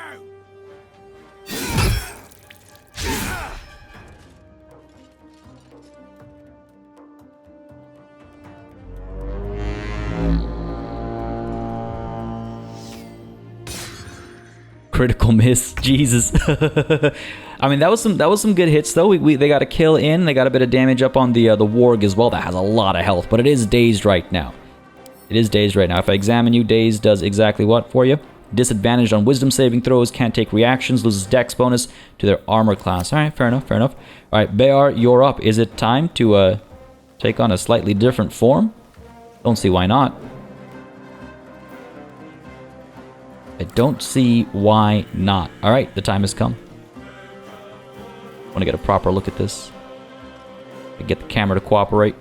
A: Critical miss. Jesus. I mean, that was some good hits though. They got a kill in. They got a bit of damage up on the warg as well. That has a lot of health, but it is dazed right now. It is dazed right now. If I examine you, dazed does exactly what for you? Disadvantaged on wisdom saving throws, can't take reactions, loses dex bonus to their armor class. All right, fair enough, fair enough. All right, Beâr, you're up. Is it time to take on a slightly different form? Don't see why not. I don't see why not. All right, the time has come. Want to get a proper look at this. Get the camera to cooperate.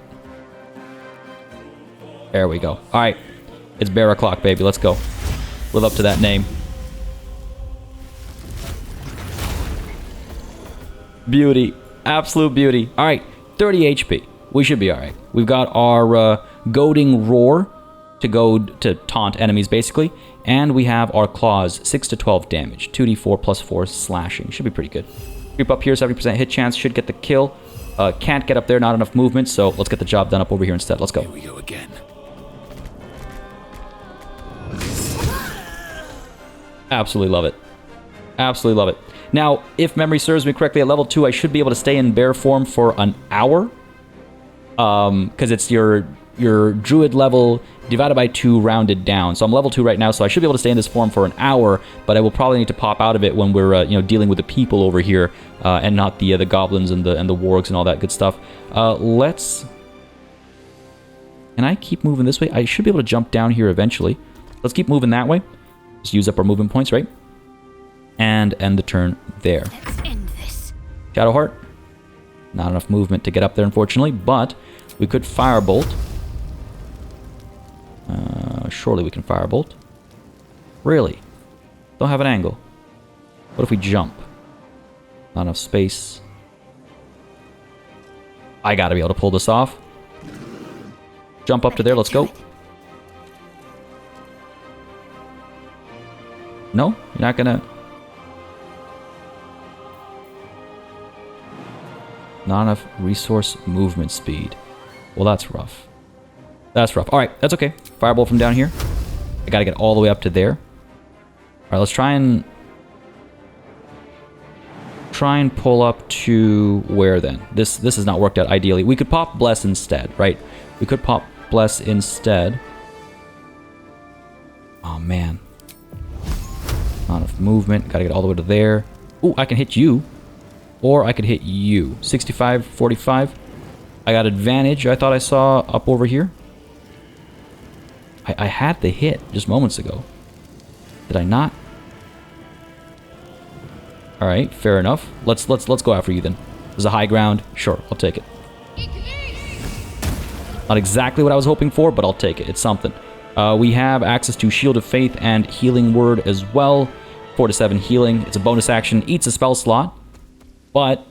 A: There we go. All right, it's Beâr o'clock, baby. Let's go. Live up to that name. Beauty, absolute beauty. All right, 30 HP. We should be all right. We've got our goading roar to goad to taunt enemies, basically. And we have our claws, 6 to 12 damage, 2d4 plus 4 slashing. Should be pretty good. Creep up here, 70% hit chance, should get the kill. Can't get up there, not enough movement, so let's get the job done up over here instead. Let's go.
I: Here we go again.
A: Absolutely love it. Absolutely love it. Now, if memory serves me correctly, at level 2, I should be able to stay in bear form for an hour. Because it's your druid level divided by 2 rounded down. So I'm level 2 right now, so I should be able to stay in this form for an hour, but I will probably need to pop out of it when we're dealing with the people over here, and not the goblins and the wargs and all that good stuff. Let's... Can I keep moving this way? I should be able to jump down here eventually. Let's keep moving that way. Just use up our movement points, right? And end the turn there.
C: Let's end this.
A: Shadowheart. Not enough movement to get up there, unfortunately, but we could firebolt. Surely we can firebolt. Really? Don't have an angle. What if we jump? Not enough space. I gotta be able to pull this off. Jump up to there, let's go. No? You're not gonna... Not enough resource movement speed. Well, that's rough. That's rough. Alright, that's okay. Firebolt from down here. I gotta get all the way up to there. Alright, let's try and pull up to where then? This has not worked out ideally. We could pop Bless instead, right? We could pop Bless instead. Oh, man. Not enough movement. Gotta get all the way to there. Ooh, I can hit you. Or I could hit you. 65, 45. I got advantage, I thought I saw up over here. I had the hit just moments ago. Did I not? Alright, fair enough. Let's go after you then. There's a high ground. Sure, I'll take it. Not exactly what I was hoping for, but I'll take it. It's something. We have access to Shield of Faith and Healing Word as well. 4 to 7 healing. It's a bonus action. Eats a spell slot. But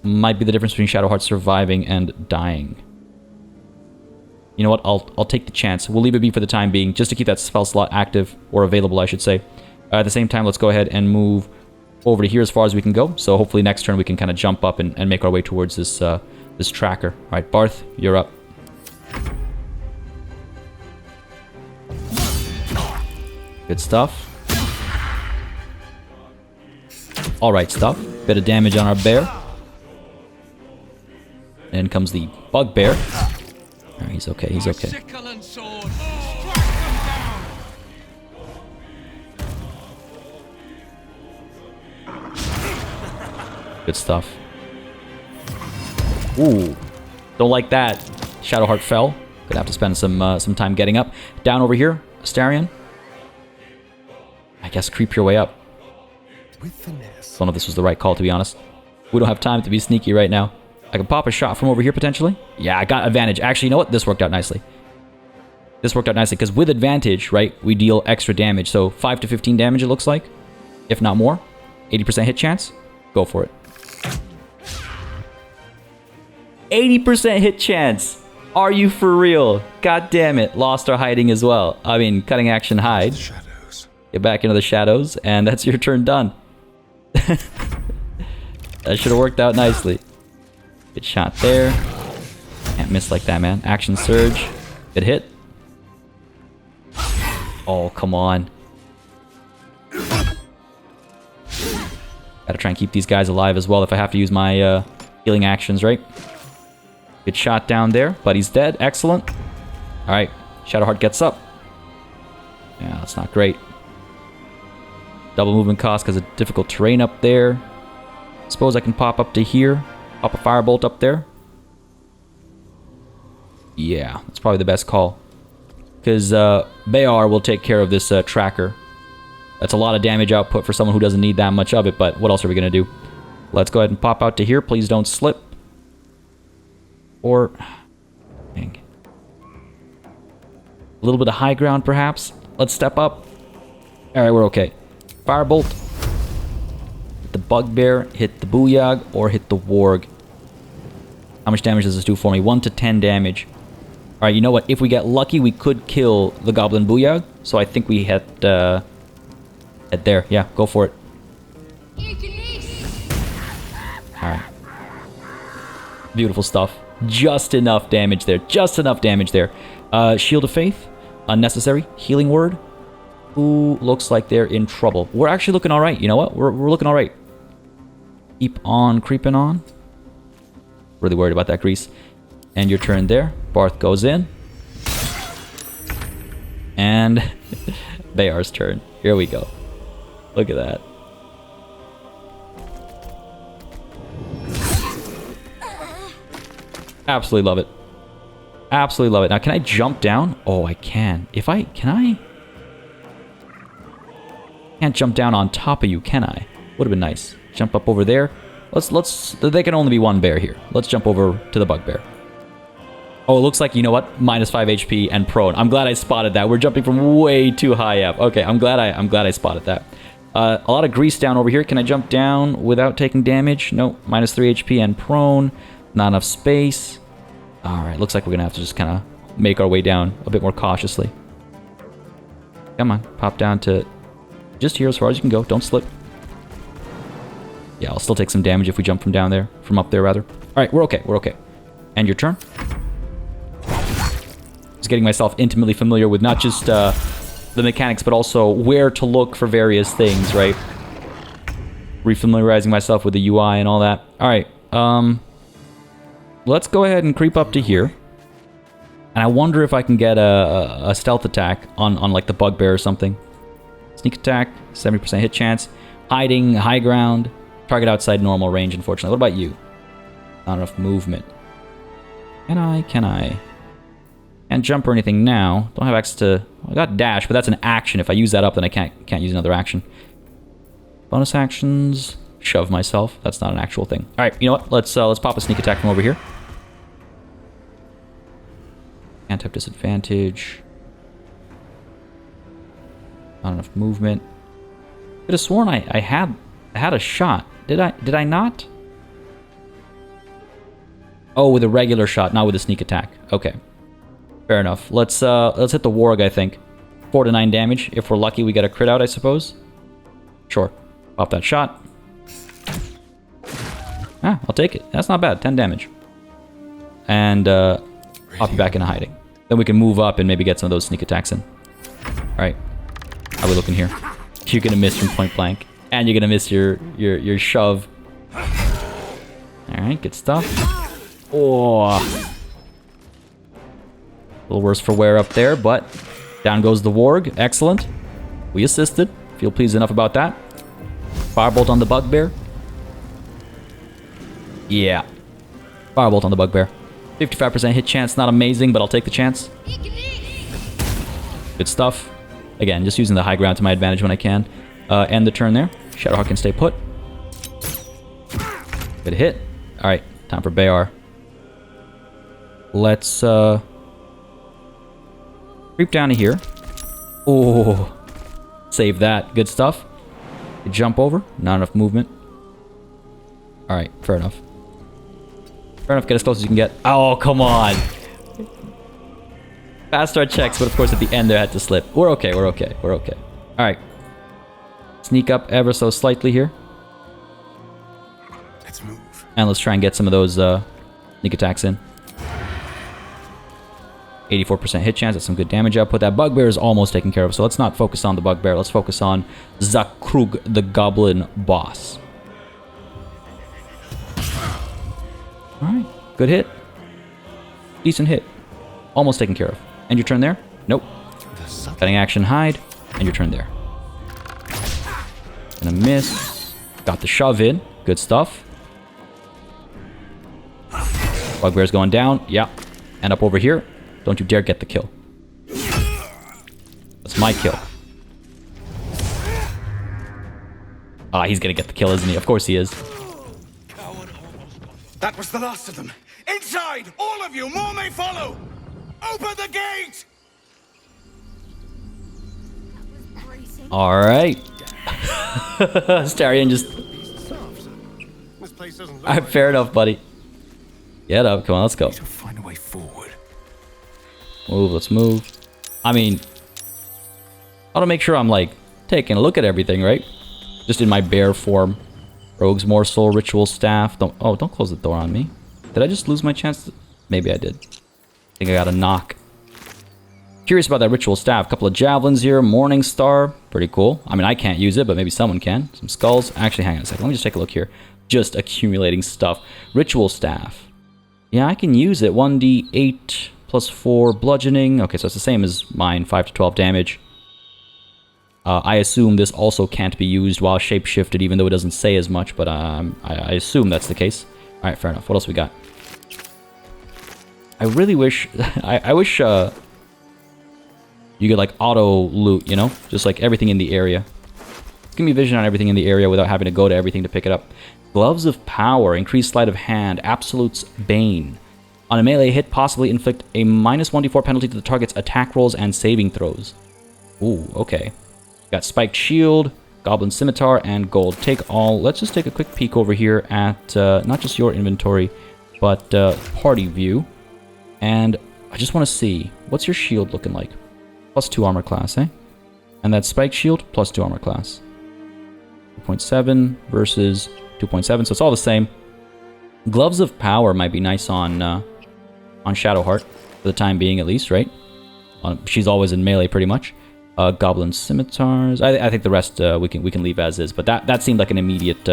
A: might be the difference between Shadowheart surviving and dying. You know what? I'll take the chance. We'll leave it be for the time being, just to keep that spell slot active, or available, I should say. At the same time, let's go ahead and move over to here as far as we can go. So hopefully next turn we can kind of jump up and make our way towards this this tracker. All right, Barth, you're up. Good stuff. All right, stuff. Bit of damage on our bear. In comes the bugbear. All right, he's okay. He's okay. Good stuff. Ooh, don't like that. Shadowheart fell. Gonna have to spend some time getting up. Down over here, Astarion. I guess creep your way up.
D: With finesse.
A: Don't know if this was the right call, to be honest. We don't have time to be sneaky right now. I can pop a shot from over here, potentially. Yeah, I got advantage. Actually, you know what? This worked out nicely. This worked out nicely, because with advantage, right, we deal extra damage. So 5 to 15 damage, it looks like. If not more. 80% hit chance. Go for it. 80% hit chance. Are you for real? God damn it. Lost our hiding as well. I mean, cutting action hide. Get back into the shadows, and that's your turn done. That should have worked out nicely. Good shot there. Can't miss like that, man. Action surge. Good hit. Oh, come on. Gotta try and keep these guys alive as well if I have to use my healing actions, right? Good shot down there, but he's dead. Excellent. Alright, Shadowheart gets up. Yeah, that's not great. Double movement cost because of difficult terrain up there. Suppose I can pop up to here. Pop a firebolt up there. Yeah, that's probably the best call. Because Beâr will take care of this tracker. That's a lot of damage output for someone who doesn't need that much of it, but what else are we going to do? Let's go ahead and pop out to here. Please don't slip. Or... dang. A little bit of high ground, perhaps. Let's step up. Alright, we're okay. Firebolt. Hit the bugbear, hit the booyag, or hit the warg. How much damage does this do for me? 1 to 10 damage. Alright, you know what? If we get lucky, we could kill the goblin booyag. So I think we hit... head there. Yeah, go for it. Alright. Beautiful stuff. Just enough damage there. Just enough damage there. Shield of Faith. Unnecessary. Healing word. Ooh, looks like they're in trouble. We're actually looking alright. You know what? We're looking alright. Keep on creeping on. Really worried about that grease. And your turn there. Barth goes in. And Bear's turn. Here we go. Look at that. Absolutely love it. Absolutely love it. Now, can I jump down? Oh, I can. If I... can I? Can't jump down on top of you, can I? Would have been nice. Jump up over there. Let's... there can only be one bear here. Let's jump over to the bugbear. Oh, it looks like, you know what? -5 HP and prone. I'm glad I spotted that. We're jumping from way too high up. Okay, I'm glad I spotted that. A lot of grease down over here. Can I jump down without taking damage? No. -3 HP and prone. Not enough space. Alright, looks like we're going to have to just kind of make our way down a bit more cautiously. Come on, pop down to just here as far as you can go. Don't slip. Yeah, I'll still take some damage if we jump from down there. From up there, rather. Alright, we're okay. We're okay. And your turn. Just getting myself intimately familiar with not just the mechanics, but also where to look for various things, right? Refamiliarizing myself with the UI and all that. Alright, let's go ahead and creep up to here. And I wonder if I can get a stealth attack on like the bugbear or something. Sneak attack, 70% hit chance. Hiding, high ground. Target outside normal range, unfortunately. What about you? Not enough movement. Can I? Can't jump or anything now. Don't have access to... I got dash, but that's an action. If I use that up, then I can't use another action. Bonus actions... shove myself. That's not an actual thing. All right, you know what? Let's pop a sneak attack from over here. Can't have disadvantage. Not enough movement. Could have sworn I had a shot. Did I not? Oh, with a regular shot, not with a sneak attack. Okay. Fair enough. Let's hit the warg, I think. 4 to 9 damage. If we're lucky, we get a crit out, I suppose. Sure. Pop that shot. Ah, I'll take it. That's not bad. 10 damage. And pop you back into hiding. Then we can move up and maybe get some of those sneak attacks in. Alright. How we looking here? You're gonna miss from point blank. And you're gonna miss your shove. Alright, good stuff. Oh. A little worse for wear up there, but down goes the warg. Excellent. We assisted. Feel pleased enough about that. Firebolt on the bugbear. Yeah. Firebolt on the bugbear. 55% hit chance. Not amazing, but I'll take the chance. Good stuff. Again, just using the high ground to my advantage when I can. End the turn there. Shadowhawk can stay put. Good hit. Alright, time for Beâr. Let's creep down to here. Oh, save that. Good stuff. You jump over. Not enough movement. Alright, fair enough. Fair enough, get as close as you can get. Oh, come on. Fast start checks, but of course at the end there I had to slip. We're okay, we're okay, we're okay. Alright. Sneak up ever so slightly here.
D: Let's move.
A: And let's try and get some of those sneak attacks in. 84% hit chance, that's some good damage output. That bugbear is almost taken care of, so let's not focus on the bugbear. Let's focus on Zakrug, the goblin boss. Alright, good hit. Decent hit. Almost taken care of. End your turn there? Nope. Cutting action, hide. End your turn there. Gonna miss. Got the shove in. Good stuff. Bugbear's going down. Yeah. And up over here. Don't you dare get the kill. That's my kill. Ah, he's gonna get the kill, isn't he? Of course he is.
I: That was the last of them. Inside! All of you! More may follow! Open the gate!
A: Alright. Starion just... Alright, fair enough, buddy. Get up. Come on, let's go.
I: Find a way forward.
A: Move, let's move. I mean... I want to make sure I'm, like, taking a look at everything, right? Just in my bear form. Rogue's Morsel, Ritual Staff. Don't close the door on me. Did I just lose my chance? Maybe I did. I think I got a knock. Curious about that Ritual Staff. Couple of javelins here. Morning Star. Pretty cool. I mean, I can't use it, but maybe someone can. Some skulls. Actually, hang on a second. Let me just take a look here. Just accumulating stuff. Ritual Staff. Yeah, I can use it. 1d8 plus 4 bludgeoning. Okay, so it's the same as mine. 5 to 12 damage. I assume this also can't be used while shapeshifted, even though it doesn't say as much, but I assume that's the case. Alright, fair enough. What else we got? I really wish... I wish you could, like, auto-loot, you know? Just, like, everything in the area. Give me vision on everything in the area without having to go to everything to pick it up. Gloves of Power. Increased Sleight of Hand. Absolute's Bane. On a melee hit, possibly inflict a minus 1d4 penalty to the target's attack rolls and saving throws. Ooh, okay. Got Spiked Shield, Goblin Scimitar, and Gold. Take all. Let's just take a quick peek over here at not just your inventory, but party view. And I just want to see, what's your shield looking like? Plus 2 armor class, eh? And that Spiked Shield, plus 2 armor class. 2.7 versus 2.7, so it's all the same. Gloves of Power might be nice on Shadowheart, for the time being at least, right? She's always in melee pretty much. Goblin Scimitars. I think the rest we can leave as is, but that seemed like an immediate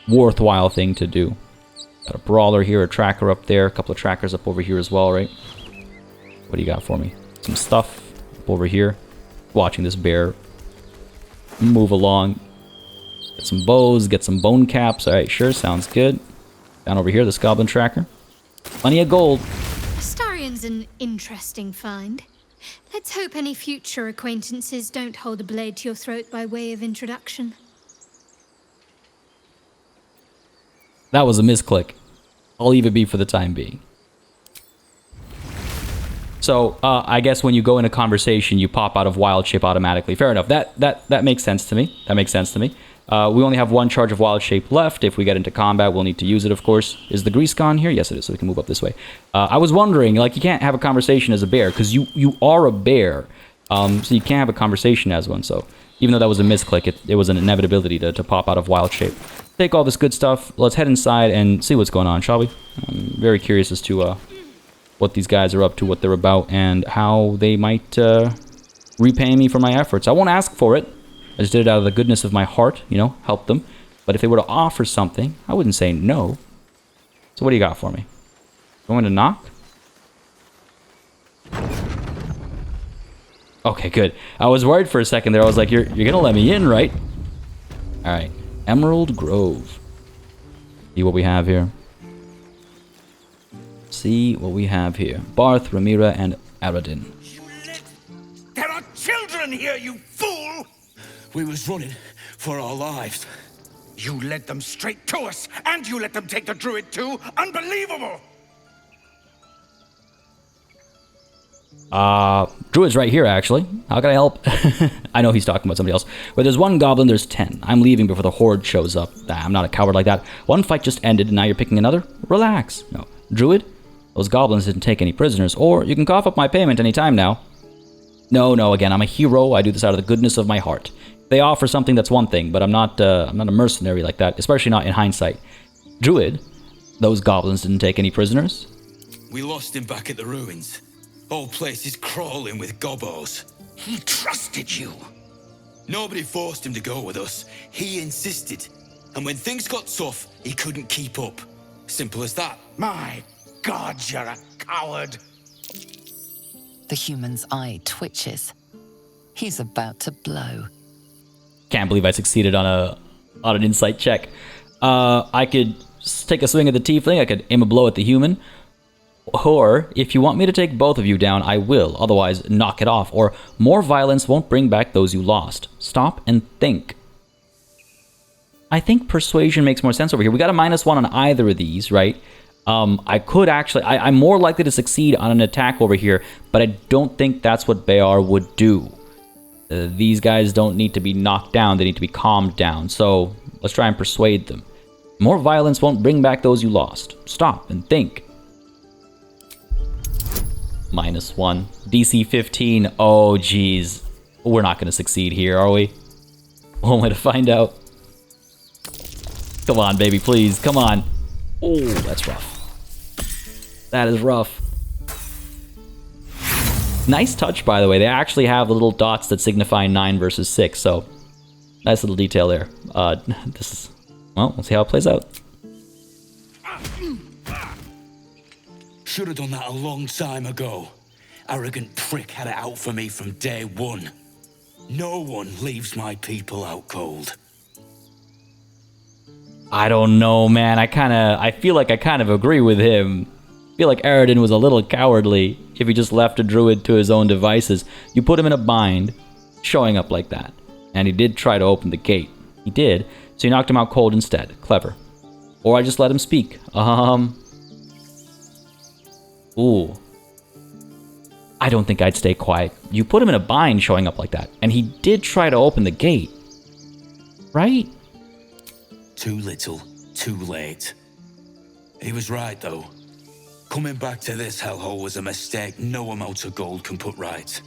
A: worthwhile thing to do. Got a Brawler here, a Tracker up there, a couple of Trackers up over here as well, right? What do you got for me? Some stuff up over here. Watching this bear move along. Get some bows, get some bone caps. Alright, sure, sounds good. Down over here, this Goblin Tracker. Plenty of gold.
C: Astarion's an interesting find. Let's hope any future acquaintances don't hold a blade to your throat by way of introduction.
A: That was a misclick. I'll leave it be for the time being. So, I guess when you go in a conversation, you pop out of wild shape automatically. Fair enough. That makes sense to me. That makes sense to me. We only have one charge of wild shape left. If we get into combat, we'll need to use it, of course. Is the grease gone here? Yes, it is, so we can move up this way. I was wondering, like, you can't have a conversation as a bear, because you are a bear. So you can't have a conversation as one, so... Even though that was a misclick, it was an inevitability to pop out of wild shape. Take all this good stuff. Let's head inside and see what's going on, shall we? I'm very curious as to what these guys are up to, what they're about, and how they might repay me for my efforts. I won't ask for it. I just did it out of the goodness of my heart, you know, help them. But if they were to offer something, I wouldn't say no. So what do you got for me? Going to knock? Okay, good. I was worried for a second there. I was like, you're gonna let me in, right? Alright. Emerald Grove. See what we have here. See what we have here. Barth, Ramira, and Aradin.
I: There are children here, you fool! We was running for our lives. You led them straight to us, and you let them take the druid too? Unbelievable!
A: Druid's right here, actually. How can I help? I know he's talking about somebody else. Where there's one goblin, there's 10. I'm leaving before the horde shows up. I'm not a coward like that. One fight just ended, and now you're picking another? Relax. No. Druid? Those goblins didn't take any prisoners, or you can cough up my payment any time now. No, again, I'm a hero. I do this out of the goodness of my heart. They offer something, that's one thing, but I'm not a mercenary like that, especially not in hindsight. Druid? Those goblins didn't take any prisoners?
G: We lost him back at the ruins. Whole place is crawling with gobos.
I: He trusted you.
G: Nobody forced him to go with us. He insisted. And when things got tough, he couldn't keep up. Simple as that.
I: My God, you're a coward.
E: The human's eye twitches. He's about to blow.
A: Can't believe I succeeded on an insight check. I could take a swing at the tiefling. I could aim a blow at the human. Or, if you want me to take both of you down, I will. Otherwise, knock it off. Or, more violence won't bring back those you lost. Stop and think. I think persuasion makes more sense over here. We got a -1 on either of these, right? I could actually... I'm more likely to succeed on an attack over here, but I don't think that's what Beâr would do. These guys don't need to be knocked down. They need to be calmed down. So, let's try and persuade them. More violence won't bring back those you lost. Stop and think. -1. DC 15. Oh, geez. We're not going to succeed here, are we? Only to find out. Come on, baby, please. Come on. Oh, that's rough. That is rough. Nice touch, by the way. They actually have the little dots that signify 9 versus 6, so nice little detail there. This is... Well, we'll see how it plays out.
G: Should have done that a long time ago. Arrogant prick had it out for me from day one. No one leaves my people out cold.
A: I don't know, man. I feel like I kind of agree with him. I feel like Aradin was a little cowardly if he just left a druid to his own devices. You put him in a bind, showing up like that. And he did try to open the gate. He did, so you knocked him out cold instead. Clever. Or I just let him speak. Ooh. I don't think I'd stay quiet. You put him in a bind showing up like that. And he did try to open the gate. Right?
G: Too little, too late. He was right, though. Coming back to this hellhole was a mistake no amount of gold can put right.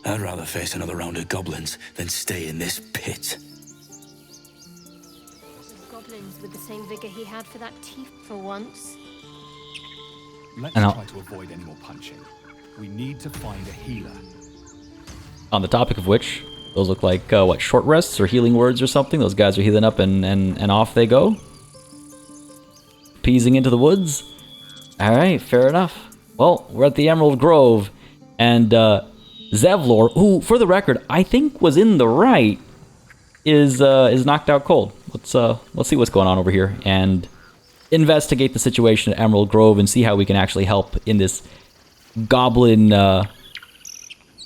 G: I'd rather face another round of goblins than stay in this pit.
F: Goblins with the same vigor he had for that teeth for once.
B: Let's try to avoid any more punching. We need to find a healer.
A: On the topic of which, those look like, what, short rests or healing words or something? Those guys are healing up and off they go. Peasing into the woods. Alright, fair enough. Well, we're at the Emerald Grove. And Zevlor, who, for the record, I think was in the right, is knocked out cold. Let's see what's going on over here and investigate the situation at Emerald Grove and see how we can actually help in this goblin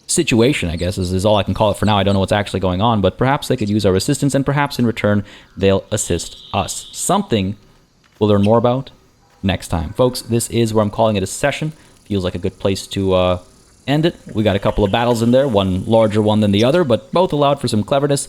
A: situation, I guess, is all I can call it for now. I don't know what's actually going on, but perhaps they could use our assistance, and perhaps in return, they'll assist us. Something we'll learn more about next time. Folks, this is where I'm calling it a session. feels like a good place to end it. We got a couple of battles in there, one larger one than the other, but both allowed for some cleverness.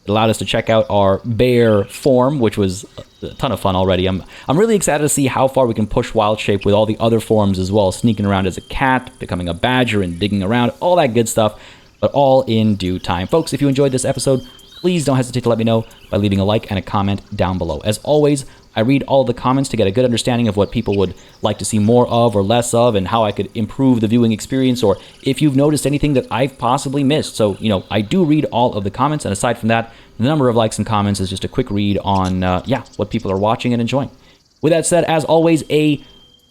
A: It allowed us to check out our bear form, which was a ton of fun already. I'm really excited to see how far we can push Wild Shape with all the other forms as well, sneaking around as a cat, becoming a badger, and digging around, all that good stuff, but all in due time. Folks, if you enjoyed this episode, please don't hesitate to let me know by leaving a like and a comment down below. As always, I read all the comments to get a good understanding of what people would like to see more of or less of, and how I could improve the viewing experience, or if you've noticed anything that I've possibly missed. So, you know, I do read all of the comments, and aside from that, the number of likes and comments is just a quick read on, what people are watching and enjoying. With that said, as always, a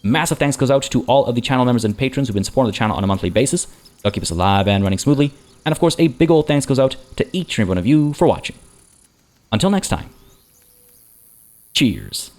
A: massive thanks goes out to all of the channel members and patrons who've been supporting the channel on a monthly basis. They'll keep us alive and running smoothly. And of course, a big old thanks goes out to each and every one of you for watching. Until next time, cheers.